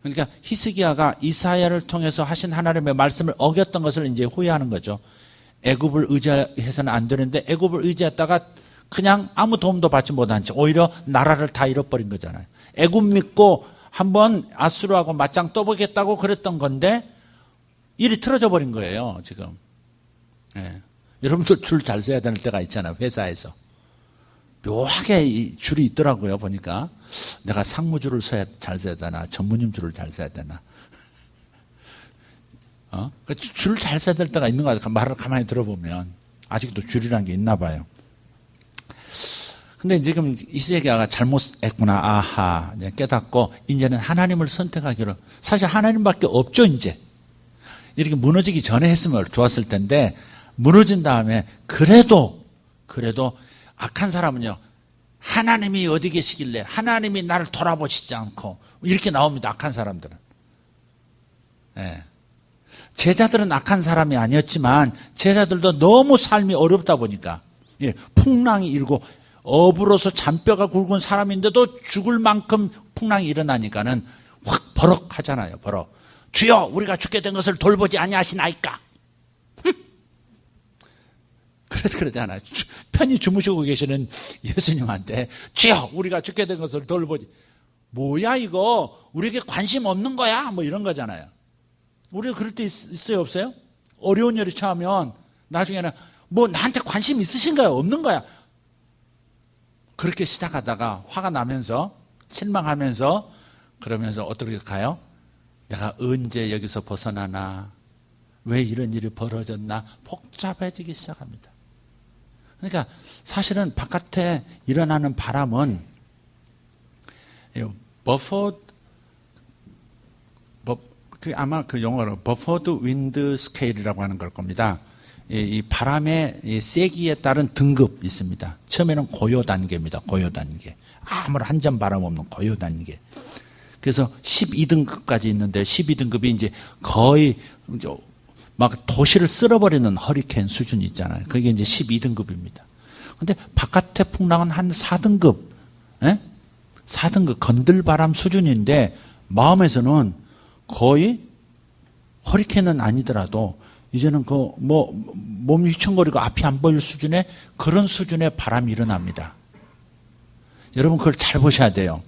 그러니까 히스기야가 이사야를 통해서 하신 하나님의 말씀을 어겼던 것을 이제 후회하는 거죠. 애굽을 의지해서는 안 되는데 애굽을 의지했다가 그냥 아무 도움도 받지 못한 채 오히려 나라를 다 잃어버린 거잖아요. 애굽 믿고 한번 아수르하고 맞짱 떠보겠다고 그랬던 건데 일이 틀어져 버린 거예요 지금. 여러분들 줄 잘 서야 되는 때가 있잖아요. 회사에서 묘하게 이 줄이 있더라고요. 보니까 내가 상무줄을 잘 서야 되나 전무님 줄을 잘 서야 되나 줄 잘 서야 될 때가 있는 거 같아요. 말을 가만히 들어보면 아직도 줄이라는 게 있나 봐요. 근데 지금 히스기야가 잘못했구나. 아하. 이제 깨닫고 이제는 하나님을 선택하기로. 사실 하나님밖에 없죠 이제. 이렇게 무너지기 전에 했으면 좋았을 텐데 무너진 다음에 그래도 악한 사람은요. 하나님이 어디 계시길래 하나님이 나를 돌아보시지 않고 이렇게 나옵니다. 악한 사람들은. 제자들은 악한 사람이 아니었지만 제자들도 너무 삶이 어렵다 보니까 풍랑이 일고 업으로서 잔뼈가 굵은 사람인데도 죽을 만큼 풍랑이 일어나니까는 확 버럭하잖아요. 버럭. 주여 우리가 죽게 된 것을 돌보지 아니하시나이까. 그래서 그러잖아요. 편히 주무시고 계시는 예수님한테 주여 우리가 죽게 된 것을 돌보지. 뭐야 이거 우리에게 관심 없는 거야 뭐 이런 거잖아요. 우리가 그럴 때 있어요 없어요? 어려운 일이 처하면 나중에는 뭐 나한테 관심 있으신가요? 없는 거야. 그렇게 시작하다가 화가 나면서 실망하면서 그러면서 어떻게 가요? 내가 언제 여기서 벗어나나? 왜 이런 일이 벌어졌나? 복잡해지기 시작합니다. 그러니까 사실은 바깥에 일어나는 바람은 버퍼드 그 아마 그 영어로 버퍼드 윈드 스케일이라고 하는 걸 겁니다. 이 바람의 이 세기에 따른 등급이 있습니다. 처음에는 고요 단계입니다. 고요 단계. 아무런 한 점 바람 없는 고요 단계. 그래서 12등급까지 있는데 12등급이 이제 거의 막 도시를 쓸어버리는 허리케인 수준이 있잖아요. 그게 이제 12등급입니다. 근데 바깥의 풍랑은 한 4등급, 4등급 건들바람 수준인데 마음에서는 거의 허리케인은 아니더라도 이제는 몸이 휘청거리고 앞이 안 보일 수준의 그런 수준의 바람이 일어납니다. 여러분 그걸 잘 보셔야 돼요.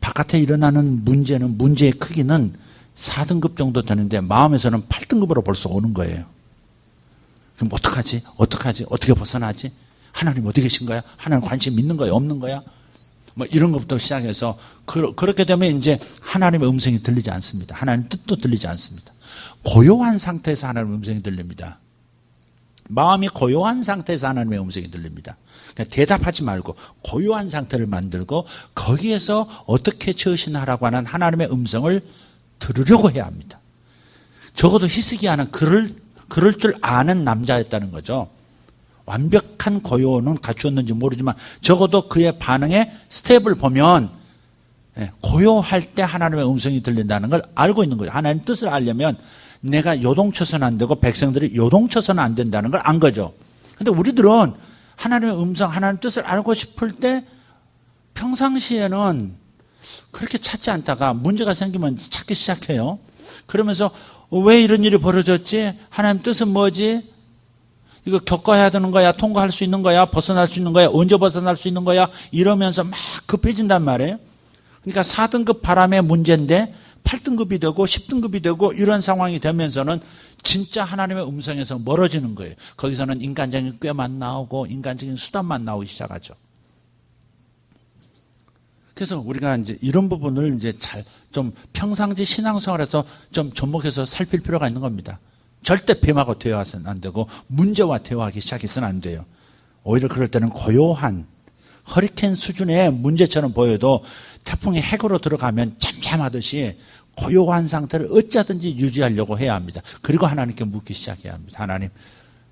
바깥에 일어나는 문제의 크기는 4등급 정도 되는데 마음에서는 8등급으로 벌써 오는 거예요. 그럼 어떡하지? 어떻게 벗어나지? 하나님 어디 계신 거야? 하나님 관심 있는 거야? 없는 거야? 뭐 이런 것부터 시작해서 그렇게 되면 이제 하나님의 음성이 들리지 않습니다. 하나님 뜻도 들리지 않습니다. 고요한 상태에서 하나님의 음성이 들립니다. 마음이 고요한 상태에서 하나님의 음성이 들립니다. 그러니까 대답하지 말고 고요한 상태를 만들고 거기에서 어떻게 처신하라고 하는 하나님의 음성을 들으려고 해야 합니다. 적어도 히스기야는 그럴 줄 아는 남자였다는 거죠. 완벽한 고요는 갖추었는지 모르지만 적어도 그의 반응의 스텝을 보면 고요할 때 하나님의 음성이 들린다는 걸 알고 있는 거죠. 하나님 뜻을 알려면 내가 요동쳐서는 안 되고 백성들이 요동쳐서는 안 된다는 걸 안 거죠. 근데 우리들은 하나님의 음성, 하나님의 뜻을 알고 싶을 때 평상시에는 그렇게 찾지 않다가 문제가 생기면 찾기 시작해요. 그러면서 왜 이런 일이 벌어졌지? 하나님 뜻은 뭐지? 이거 겪어야 되는 거야? 통과할 수 있는 거야? 벗어날 수 있는 거야? 언제 벗어날 수 있는 거야? 이러면서 막 급해진단 말이에요. 그러니까 4등급 바람의 문제인데 8등급이 되고 10등급이 되고 이런 상황이 되면서는 진짜 하나님의 음성에서 멀어지는 거예요. 거기서는 인간적인 꾀만 나오고 인간적인 수단만 나오기 시작하죠. 그래서 우리가 이제 이런 부분을 이제 좀 평상시 신앙생활에서 좀 접목해서 살필 필요가 있는 겁니다. 절대 뱀하고 대화해서는 안 되고 문제와 대화하기 시작해서는 안 돼요. 오히려 그럴 때는 고요한 허리케인 수준의 문제처럼 보여도 태풍이 핵으로 들어가면 잠잠하듯이 고요한 상태를 어찌하든지 유지하려고 해야 합니다. 그리고 하나님께 묻기 시작해야 합니다. 하나님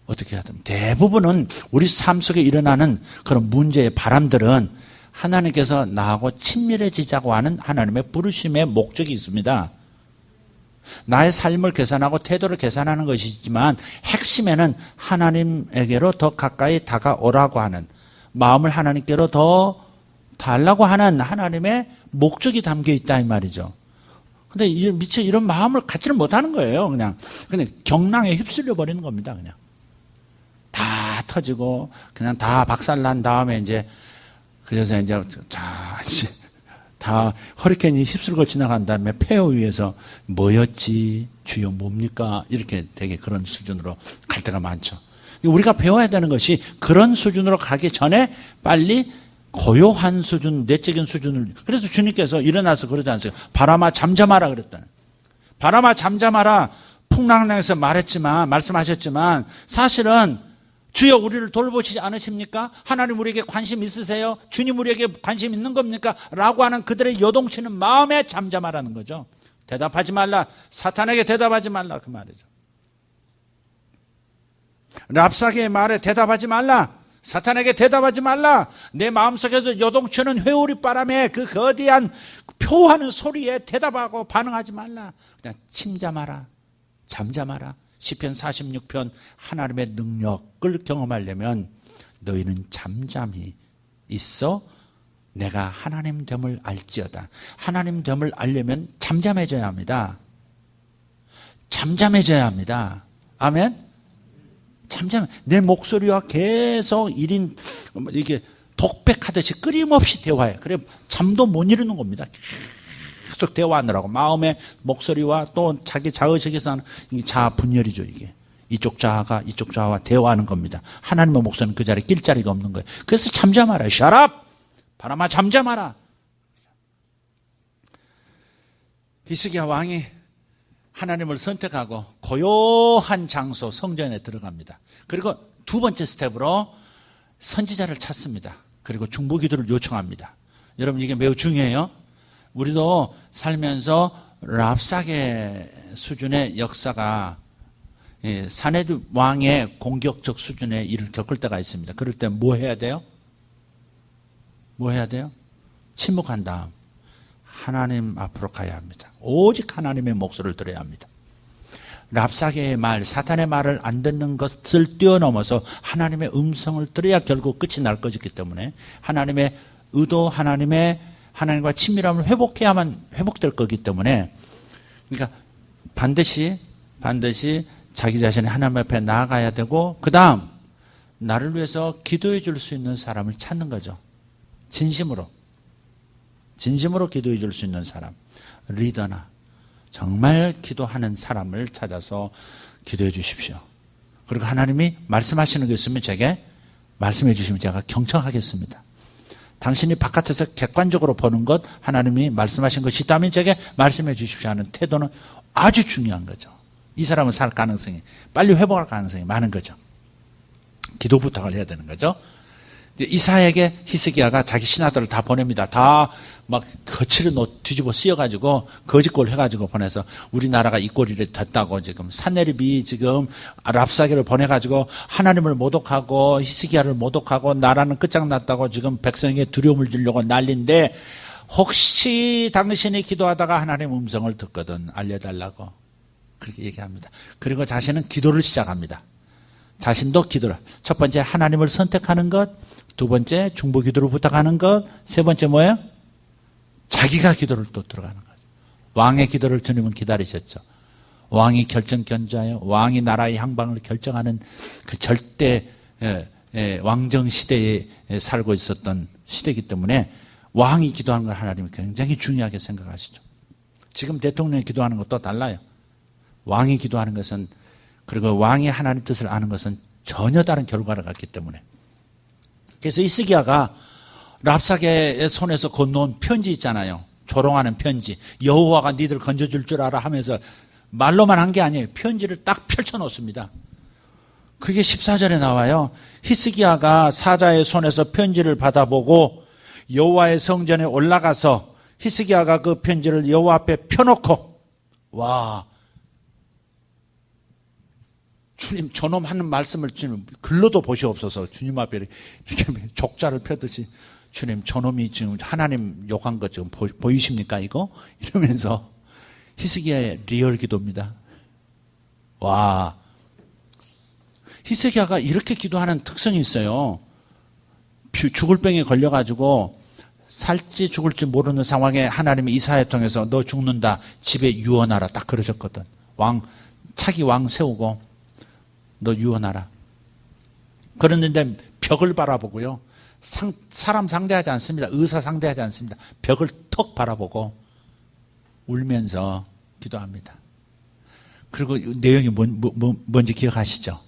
어떻게 하든 대부분은 우리 삶 속에 일어나는 그런 문제의 바람들은 하나님께서 나하고 친밀해지자고 하는 하나님의 부르심의 목적이 있습니다. 나의 삶을 계산하고 태도를 계산하는 것이지만 핵심에는 하나님에게로 더 가까이 다가오라고 하는 마음을 하나님께로 더 달라고 하는 하나님의 목적이 담겨 있다 이 말이죠. 근데 미처 이런 마음을 갖지를 못하는 거예요. 그냥 경랑에 휩쓸려 버리는 겁니다. 그냥 다 터지고 그냥 다 박살난 다음에 이제 그래서 이제 다 허리케인이 휩쓸고 지나간 다음에 폐허 위에서 뭐였지? 주여 뭡니까? 이렇게 되게 그런 수준으로 갈 때가 많죠. 우리가 배워야 되는 것이 그런 수준으로 가기 전에 빨리 고요한 수준, 내적인 수준을. 그래서 주님께서 일어나서 그러지 않습니까? 바람아 잠잠하라 그랬다는. 바람아 잠잠하라. 풍랑에서 말씀하셨지만 사실은 주여 우리를 돌보시지 않으십니까? 하나님 우리에게 관심 있으세요? 주님 우리에게 관심 있는 겁니까? 라고 하는 그들의 요동치는 마음에 잠잠하라는 거죠. 대답하지 말라. 사탄에게 대답하지 말라 그 말이죠. 랍사게의 말에 대답하지 말라. 사탄에게 대답하지 말라. 내 마음속에서 요동치는 회오리 바람에 그 거대한 표하는 소리에 대답하고 반응하지 말라. 그냥 침잠하라. 잠잠하라. 시편 46편 하나님의 능력을 경험하려면 너희는 잠잠히 있어 내가 하나님 됨을 알지어다. 하나님 됨을 알려면 잠잠해져야 합니다. 잠잠해져야 합니다. 아멘? 내 목소리와 계속 1인 이게 독백하듯이 끊임없이 대화해. 그래 잠도 못 이루는 겁니다. 계속 대화하느라고 마음의 목소리와 또 자기 자의식에서 하는 자아 분열이죠. 이게 이쪽 자아가 이쪽 자아와 대화하는 겁니다. 하나님의 목소리는 그 자리에 낄 자리가 없는 거예요. 그래서 잠잠하라. Shut up! 바람아 잠잠하라. 히스기야 왕이 하나님을 선택하고 고요한 장소 성전에 들어갑니다. 그리고 두 번째 스텝으로 선지자를 찾습니다. 그리고 중보기도를 요청합니다. 여러분 이게 매우 중요해요. 우리도 살면서 랍사게 수준의 역사가 사내립 왕의 공격적 수준의 일을 겪을 때가 있습니다. 그럴 때 뭐 해야 돼요? 뭐 해야 돼요? 침묵한 다음 하나님 앞으로 가야 합니다. 오직 하나님의 목소리를 들어야 합니다. 랍사게의 말, 사탄의 말을 안 듣는 것을 뛰어넘어서 하나님의 음성을 들어야 결국 끝이 날 것이기 때문에 하나님의 의도, 하나님과 친밀함을 회복해야만 회복될 거기 때문에, 그러니까 반드시 자기 자신이 하나님 앞에 나아가야 되고, 그 다음 나를 위해서 기도해 줄 수 있는 사람을 찾는 거죠. 진심으로 기도해 줄 수 있는 사람, 리더나 정말 기도하는 사람을 찾아서 기도해 주십시오. 그리고 하나님이 말씀하시는 게 있으면 제게 말씀해 주시면 제가 경청하겠습니다. 당신이 바깥에서 객관적으로 보는 것, 하나님이 말씀하신 것이 있다면 제게 말씀해 주십시오 하는 태도는 아주 중요한 거죠. 이 사람은 살 가능성이, 빨리 회복할 가능성이 많은 거죠. 기도 부탁을 해야 되는 거죠. 이사야에게 히스기야가 자기 신하들을 다 보냅니다. 다 막 거칠은 옷 뒤집어 씌워가지고 거짓골 해가지고 보내서 우리나라가 이 꼴이 됐다고 지금 산헤립이 지금 랍사게를 보내가지고 하나님을 모독하고 히스기야를 모독하고 나라는 끝장났다고 지금 백성에게 두려움을 주려고 난리인데, 혹시 당신이 기도하다가 하나님 음성을 듣거든 알려달라고 그렇게 얘기합니다. 그리고 자신은 기도를 시작합니다. 자신도 기도를, 첫 번째 하나님을 선택하는 것, 두 번째 중보 기도를 부탁하는 것, 세 번째 뭐예요? 자기가 기도를 또 들어가는 거죠. 왕의 기도를 주님은 기다리셨죠. 왕이 결정견자예요. 왕이 나라의 향방을 결정하는 그 절대 왕정 시대에 살고 있었던 시대이기 때문에 왕이 기도하는 걸 하나님은 굉장히 중요하게 생각하시죠. 지금 대통령이 기도하는 것도 달라요. 왕이 기도하는 것은, 그리고 왕이 하나님 뜻을 아는 것은 전혀 다른 결과를 갖기 때문에. 그래서 히스기야가 랍사게의 손에서 건너온 편지 있잖아요. 조롱하는 편지. 여호와가 니들 건져줄 줄 알아 하면서 말로만 한 게 아니에요. 편지를 딱 펼쳐놓습니다. 그게 14절에 나와요. 히스기야가 사자의 손에서 편지를 받아보고 여호와의 성전에 올라가서 히스기야가 그 편지를 여호와 앞에 펴놓고, 와, 주님 저놈 하는 말씀을 주님 글로도 보시옵소서. 주님 앞에 이렇게 족자를 펴듯이, 주님 저놈이 지금 하나님 욕한 것 지금 보이십니까 이거? 이러면서 히스기야의 리얼 기도입니다. 와, 히스기야가 이렇게 기도하는 특성이 있어요. 죽을 병에 걸려가지고 살지 죽을지 모르는 상황에 하나님이 이사야 통해서 너 죽는다, 집에 유언하라 딱 그러셨거든. 차기 왕 세우고 너 유언하라. 그랬는데 벽을 바라보고요. 사람 상대하지 않습니다. 의사 상대하지 않습니다. 벽을 턱 바라보고 울면서 기도합니다. 그리고 내용이 뭔지 기억하시죠?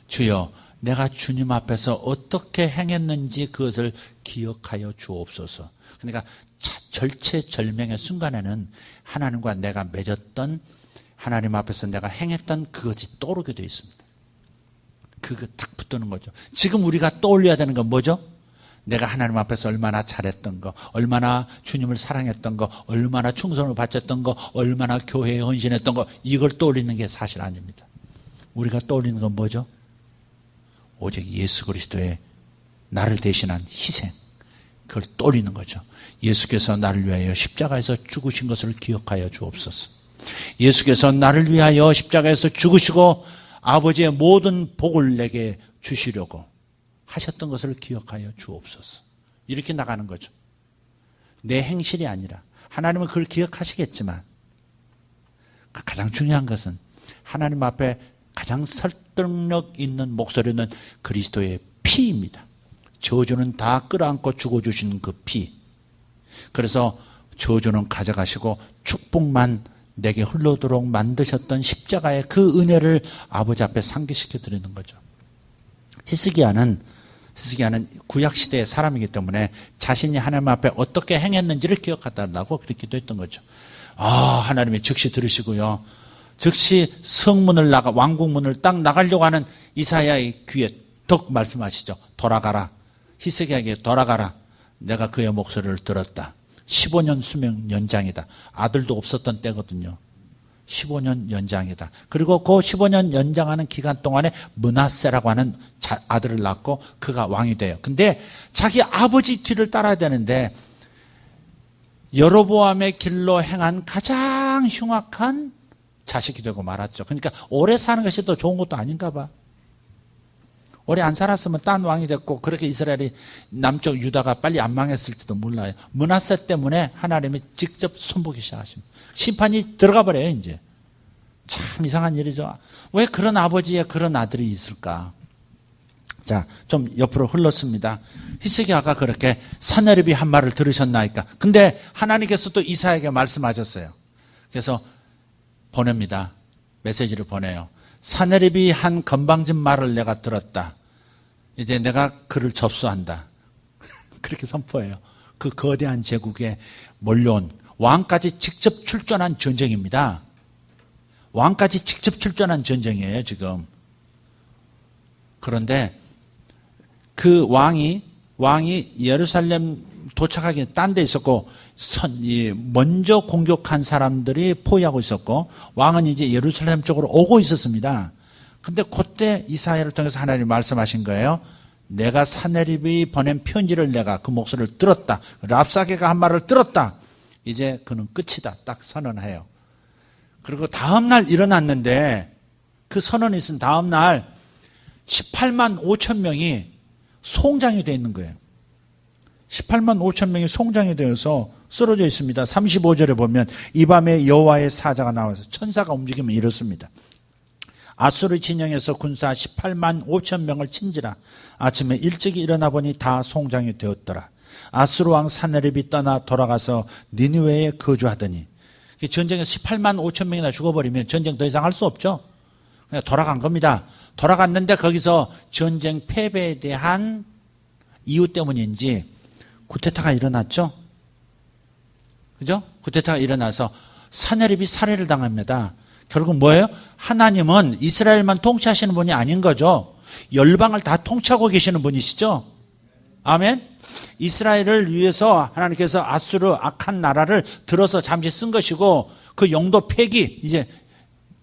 주여, 내가 주님 앞에서 어떻게 행했는지 그것을 기억하여 주옵소서. 그러니까 절체절명의 순간에는 하나님과 내가 맺었던, 하나님 앞에서 내가 행했던 그것이 떠오르게 되어 있습니다. 그거 딱 붙드는 거죠. 지금 우리가 떠올려야 되는 건 뭐죠? 내가 하나님 앞에서 얼마나 잘했던 거, 얼마나 주님을 사랑했던 거, 얼마나 충성을 바쳤던 거, 얼마나 교회에 헌신했던 거, 이걸 떠올리는 게 사실 아닙니다. 우리가 떠올리는 건 뭐죠? 오직 예수 그리스도의 나를 대신한 희생, 그걸 떠올리는 거죠. 예수께서 나를 위하여 십자가에서 죽으신 것을 기억하여 주옵소서. 예수께서 나를 위하여 십자가에서 죽으시고 아버지의 모든 복을 내게 주시려고 하셨던 것을 기억하여 주옵소서. 이렇게 나가는 거죠. 내 행실이 아니라, 하나님은 그걸 기억하시겠지만 가장 중요한 것은 하나님 앞에 가장 설득력 있는 목소리는 그리스도의 피입니다. 저주는 다 끌어안고 죽어주신 그 피. 그래서 저주는 가져가시고 축복만 내게 흘러도록 만드셨던 십자가의 그 은혜를 아버지 앞에 상기시켜 드리는 거죠. 히스기야는 구약시대의 사람이기 때문에 자신이 하나님 앞에 어떻게 행했는지를 기억하다라고 그렇게 기도했던 거죠. 하나님이 즉시 들으시고요. 즉시 성문을 왕궁문을 딱 나가려고 하는 이사야의 귀에 덕 말씀하시죠. 돌아가라. 히스기야에게 돌아가라. 내가 그의 목소리를 들었다. 15년 수명 연장이다. 아들도 없었던 때거든요. 15년 연장이다. 그리고 그 15년 연장하는 기간 동안에 므낫세라고 하는 아들을 낳고 그가 왕이 돼요. 근데 자기 아버지 뒤를 따라야 되는데 여로보암의 길로 행한 가장 흉악한 자식이 되고 말았죠. 그러니까 오래 사는 것이 더 좋은 것도 아닌가 봐. 오래 안 살았으면 딴 왕이 됐고 그렇게 이스라엘이 남쪽 유다가 빨리 안 망했을지도 몰라요. 므낫세 때문에 하나님이 직접 손보기 시작하십니다. 심판이 들어가 버려요. 이제 참 이상한 일이죠. 왜 그런 아버지에 그런 아들이 있을까? 자, 좀 옆으로 흘렀습니다. 히스기야가 그렇게 사내립이 한 말을 들으셨나이까? 근데 하나님께서 또 이사야에게 말씀하셨어요. 그래서 보냅니다. 메시지를 보내요. 사내립이 한 건방진 말을 내가 들었다. 이제 내가 그를 접수한다. 그렇게 선포해요. 그 거대한 제국에 몰려온 왕까지 직접 출전한 전쟁입니다. 왕까지 직접 출전한 전쟁이에요, 지금. 그런데 그 왕이 예루살렘 도착하기 딴 데 있었고 먼저 공격한 사람들이 포위하고 있었고 왕은 이제 예루살렘 쪽으로 오고 있었습니다. 근데 그때 이사야를 통해서 하나님이 말씀하신 거예요. 내가 사내립이 보낸 편지를 내가 그 목소리를 들었다. 랍사게가 한 말을 들었다. 이제 그는 끝이다. 딱 선언해요. 그리고 다음 날 일어났는데 그 선언이 있은 다음 날 18만 5천 명이 송장이 되어 있는 거예요. 18만 5천 명이 송장이 되어서 쓰러져 있습니다. 35절에 보면 이 밤에 여호와의 사자가 나와서 천사가 움직이면 이렇습니다. 아수르 진영에서 군사 18만 5천 명을 친지라. 아침에 일찍 일어나 보니 다 송장이 되었더라. 아수르 왕 사네립이 떠나 돌아가서 니느웨에 거주하더니 전쟁에서 18만 5천 명이나 죽어버리면 전쟁 더 이상 할 수 없죠. 그냥 돌아간 겁니다. 돌아갔는데 거기서 전쟁 패배에 대한 이유 때문인지 쿠데타가 일어났죠. 그죠? 쿠데타가 일어나서 사네립이 살해를 당합니다. 결국 뭐예요? 하나님은 이스라엘만 통치하시는 분이 아닌 거죠. 열방을 다 통치하고 계시는 분이시죠. 아멘. 이스라엘을 위해서 하나님께서 아수르 악한 나라를 들어서 잠시 쓴 것이고 그 용도 폐기, 이제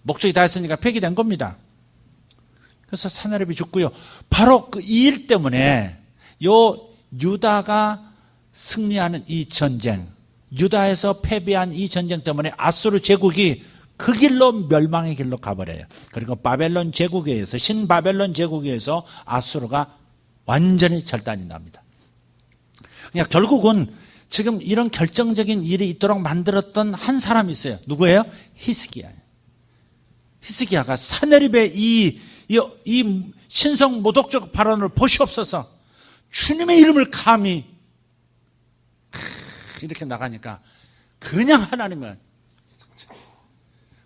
목적이 다 했으니까 폐기된 겁니다. 그래서 사네립이 죽고요. 바로 그 이 일 때문에 요 유다가 승리하는 이 전쟁, 유다에서 패배한 이 전쟁 때문에 아수르 제국이 그 길로 멸망의 길로 가버려요. 그리고 바벨론 제국에 의해서 신바벨론 제국에 의해서 아수르가 완전히 절단이 납니다. 그냥 결국은 지금 이런 결정적인 일이 있도록 만들었던 한 사람이 있어요. 누구예요? 히스기야예요. 히스기야가 사네립의 이 신성 모독적 발언을 보시옵소서. 주님의 이름을 감히 이렇게 나가니까 그냥 하나님은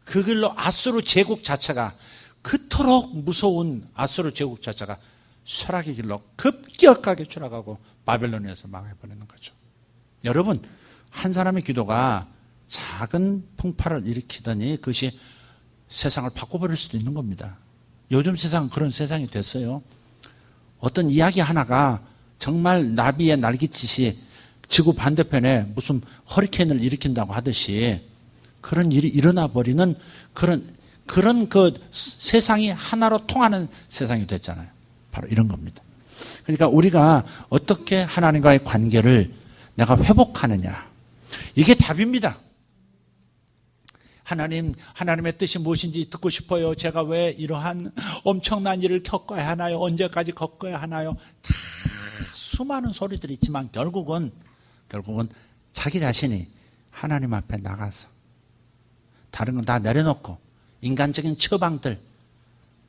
그 길로 아수르 제국 자체가 그토록 무서운 아수르 제국 자체가 쇠락의 길로 급격하게 추락하고 바벨론에서 망해버리는 거죠. 여러분, 한 사람의 기도가 작은 풍파를 일으키더니 그것이 세상을 바꿔버릴 수도 있는 겁니다. 요즘 세상은 그런 세상이 됐어요. 어떤 이야기 하나가 정말 나비의 날갯짓이 지구 반대편에 무슨 허리케인을 일으킨다고 하듯이 그런 일이 일어나 버리는 그런 그 세상이 하나로 통하는 세상이 됐잖아요. 바로 이런 겁니다. 그러니까 우리가 어떻게 하나님과의 관계를 내가 회복하느냐. 이게 답입니다. 하나님의 뜻이 무엇인지 듣고 싶어요. 제가 왜 이러한 엄청난 일을 겪어야 하나요? 언제까지 겪어야 하나요? 다 수많은 소리들이 있지만 결국은 자기 자신이 하나님 앞에 나가서 다른 건 다 내려놓고 인간적인 처방들,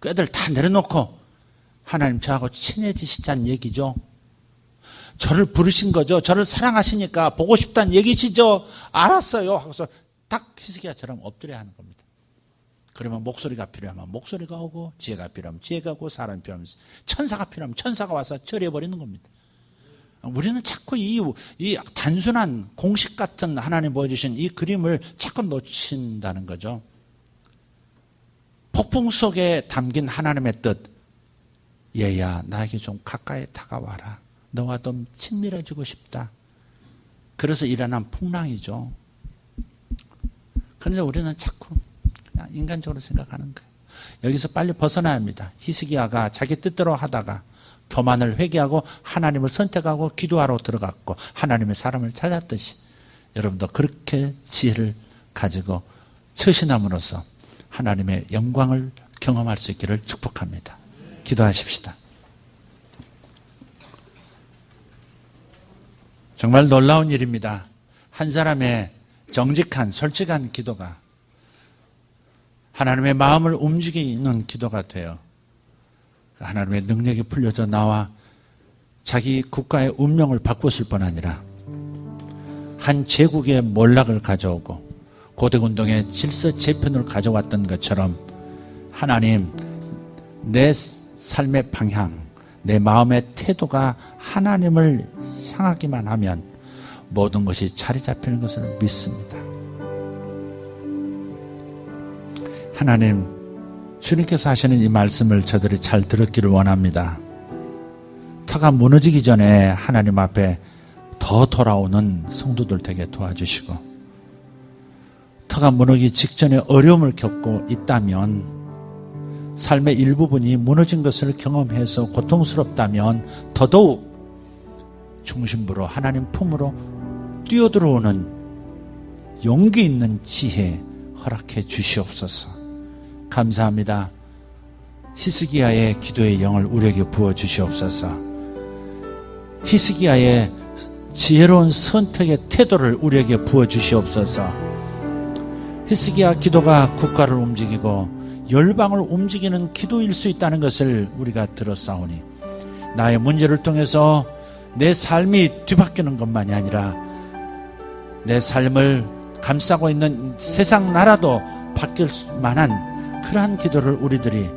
꾀들 다 내려놓고 하나님 저하고 친해지시자는 얘기죠. 저를 부르신 거죠. 저를 사랑하시니까 보고 싶다는 얘기시죠. 알았어요. 하고서 딱 히스기야처럼 엎드려야 하는 겁니다. 그러면 목소리가 필요하면 목소리가 오고 지혜가 필요하면 지혜가 오고 사람이 필요하면 천사가 필요하면 천사가 와서 처리해버리는 겁니다. 우리는 자꾸 이 단순한 공식 같은 하나님 보여주신 이 그림을 자꾸 놓친다는 거죠. 폭풍 속에 담긴 하나님의 뜻. 얘야, 나에게 좀 가까이 다가와라. 너와 좀 친밀해지고 싶다. 그래서 일어난 풍랑이죠. 그런데 우리는 자꾸 그냥 인간적으로 생각하는 거예요. 여기서 빨리 벗어나야 합니다. 히스기야가 자기 뜻대로 하다가 교만을 회개하고 하나님을 선택하고 기도하러 들어갔고 하나님의 사람을 찾았듯이 여러분도 그렇게 지혜를 가지고 처신함으로써 하나님의 영광을 경험할 수 있기를 축복합니다. 기도하십시다. 정말 놀라운 일입니다. 한 사람의 정직한 솔직한 기도가 하나님의 마음을 움직이는 기도가 돼요. 하나님의 능력이 풀려져 나와 자기 국가의 운명을 바꿨을 뿐 아니라 한 제국의 몰락을 가져오고 고대운동의 질서 재편을 가져왔던 것처럼 하나님, 내 삶의 방향, 내 마음의 태도가 하나님을 향하기만 하면 모든 것이 자리 잡히는 것을 믿습니다. 하나님, 주님께서 하시는 이 말씀을 저들이 잘 들었기를 원합니다. 터가 무너지기 전에 하나님 앞에 더 돌아오는 성도들 되게 도와주시고, 터가 무너지기 직전에 어려움을 겪고 있다면, 삶의 일부분이 무너진 것을 경험해서 고통스럽다면 더더욱 중심부로 하나님 품으로 뛰어들어오는 용기 있는 지혜 허락해 주시옵소서. 감사합니다. 히스기야의 기도의 영을 우리에게 부어 주시옵소서. 히스기야의 지혜로운 선택의 태도를 우리에게 부어 주시옵소서. 히스기야 기도가 국가를 움직이고 열방을 움직이는 기도일 수 있다는 것을 우리가 들었사오니 나의 문제를 통해서 내 삶이 뒤바뀌는 것만이 아니라 내 삶을 감싸고 있는 세상 나라도 바뀔 만한 그러한 기도를 우리들이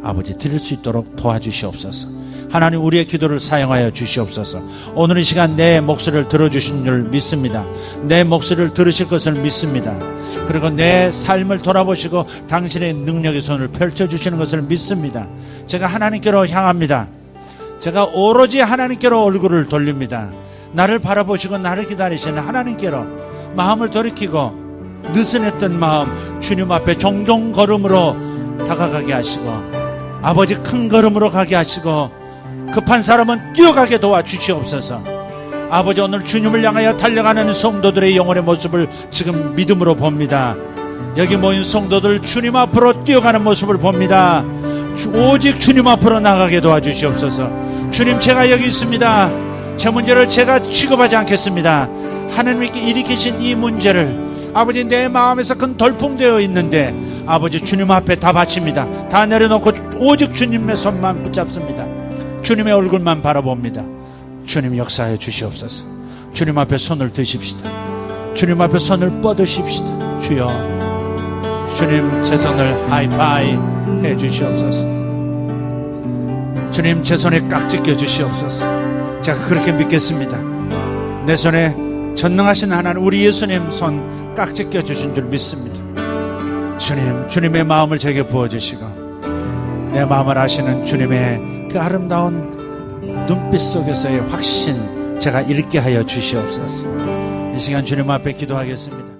아버지 드릴 수 있도록 도와주시옵소서. 하나님, 우리의 기도를 사용하여 주시옵소서. 오늘 이 시간 내 목소리를 들어주신 줄 믿습니다. 내 목소리를 들으실 것을 믿습니다. 그리고 내 삶을 돌아보시고 당신의 능력의 손을 펼쳐주시는 것을 믿습니다. 제가 하나님께로 향합니다. 제가 오로지 하나님께로 얼굴을 돌립니다. 나를 바라보시고 나를 기다리시는 하나님께로 마음을 돌이키고 느슨했던 마음 주님 앞에 종종 걸음으로 다가가게 하시고, 아버지 큰 걸음으로 가게 하시고, 급한 사람은 뛰어가게 도와주시옵소서. 아버지, 오늘 주님을 향하여 달려가는 성도들의 영혼의 모습을 지금 믿음으로 봅니다. 여기 모인 성도들 주님 앞으로 뛰어가는 모습을 봅니다. 오직 주님 앞으로 나가게 도와주시옵소서. 주님, 제가 여기 있습니다. 제 문제를 제가 취급하지 않겠습니다. 하나님께 일으키신 이 문제를 아버지 내 마음에서 큰 돌풍되어 있는데 아버지 주님 앞에 다 바칩니다. 다 내려놓고 오직 주님의 손만 붙잡습니다. 주님의 얼굴만 바라봅니다. 주님 역사해 주시옵소서. 주님 앞에 손을 드십시다. 주님 앞에 손을 뻗으십시다. 주여, 주님 제 손을 하이파이 해 주시옵소서. 주님 제 손에 깍지 껴 주시옵소서. 제가 그렇게 믿겠습니다. 내 손에 전능하신 하나님 우리 예수님 손 깍지 껴 주신 줄 믿습니다. 주님, 주님의 마음을 제게 부어주시고 내 마음을 아시는 주님의 그 아름다운 눈빛 속에서의 확신 제가 읽게 하여 주시옵소서. 이 시간 주님 앞에 기도하겠습니다.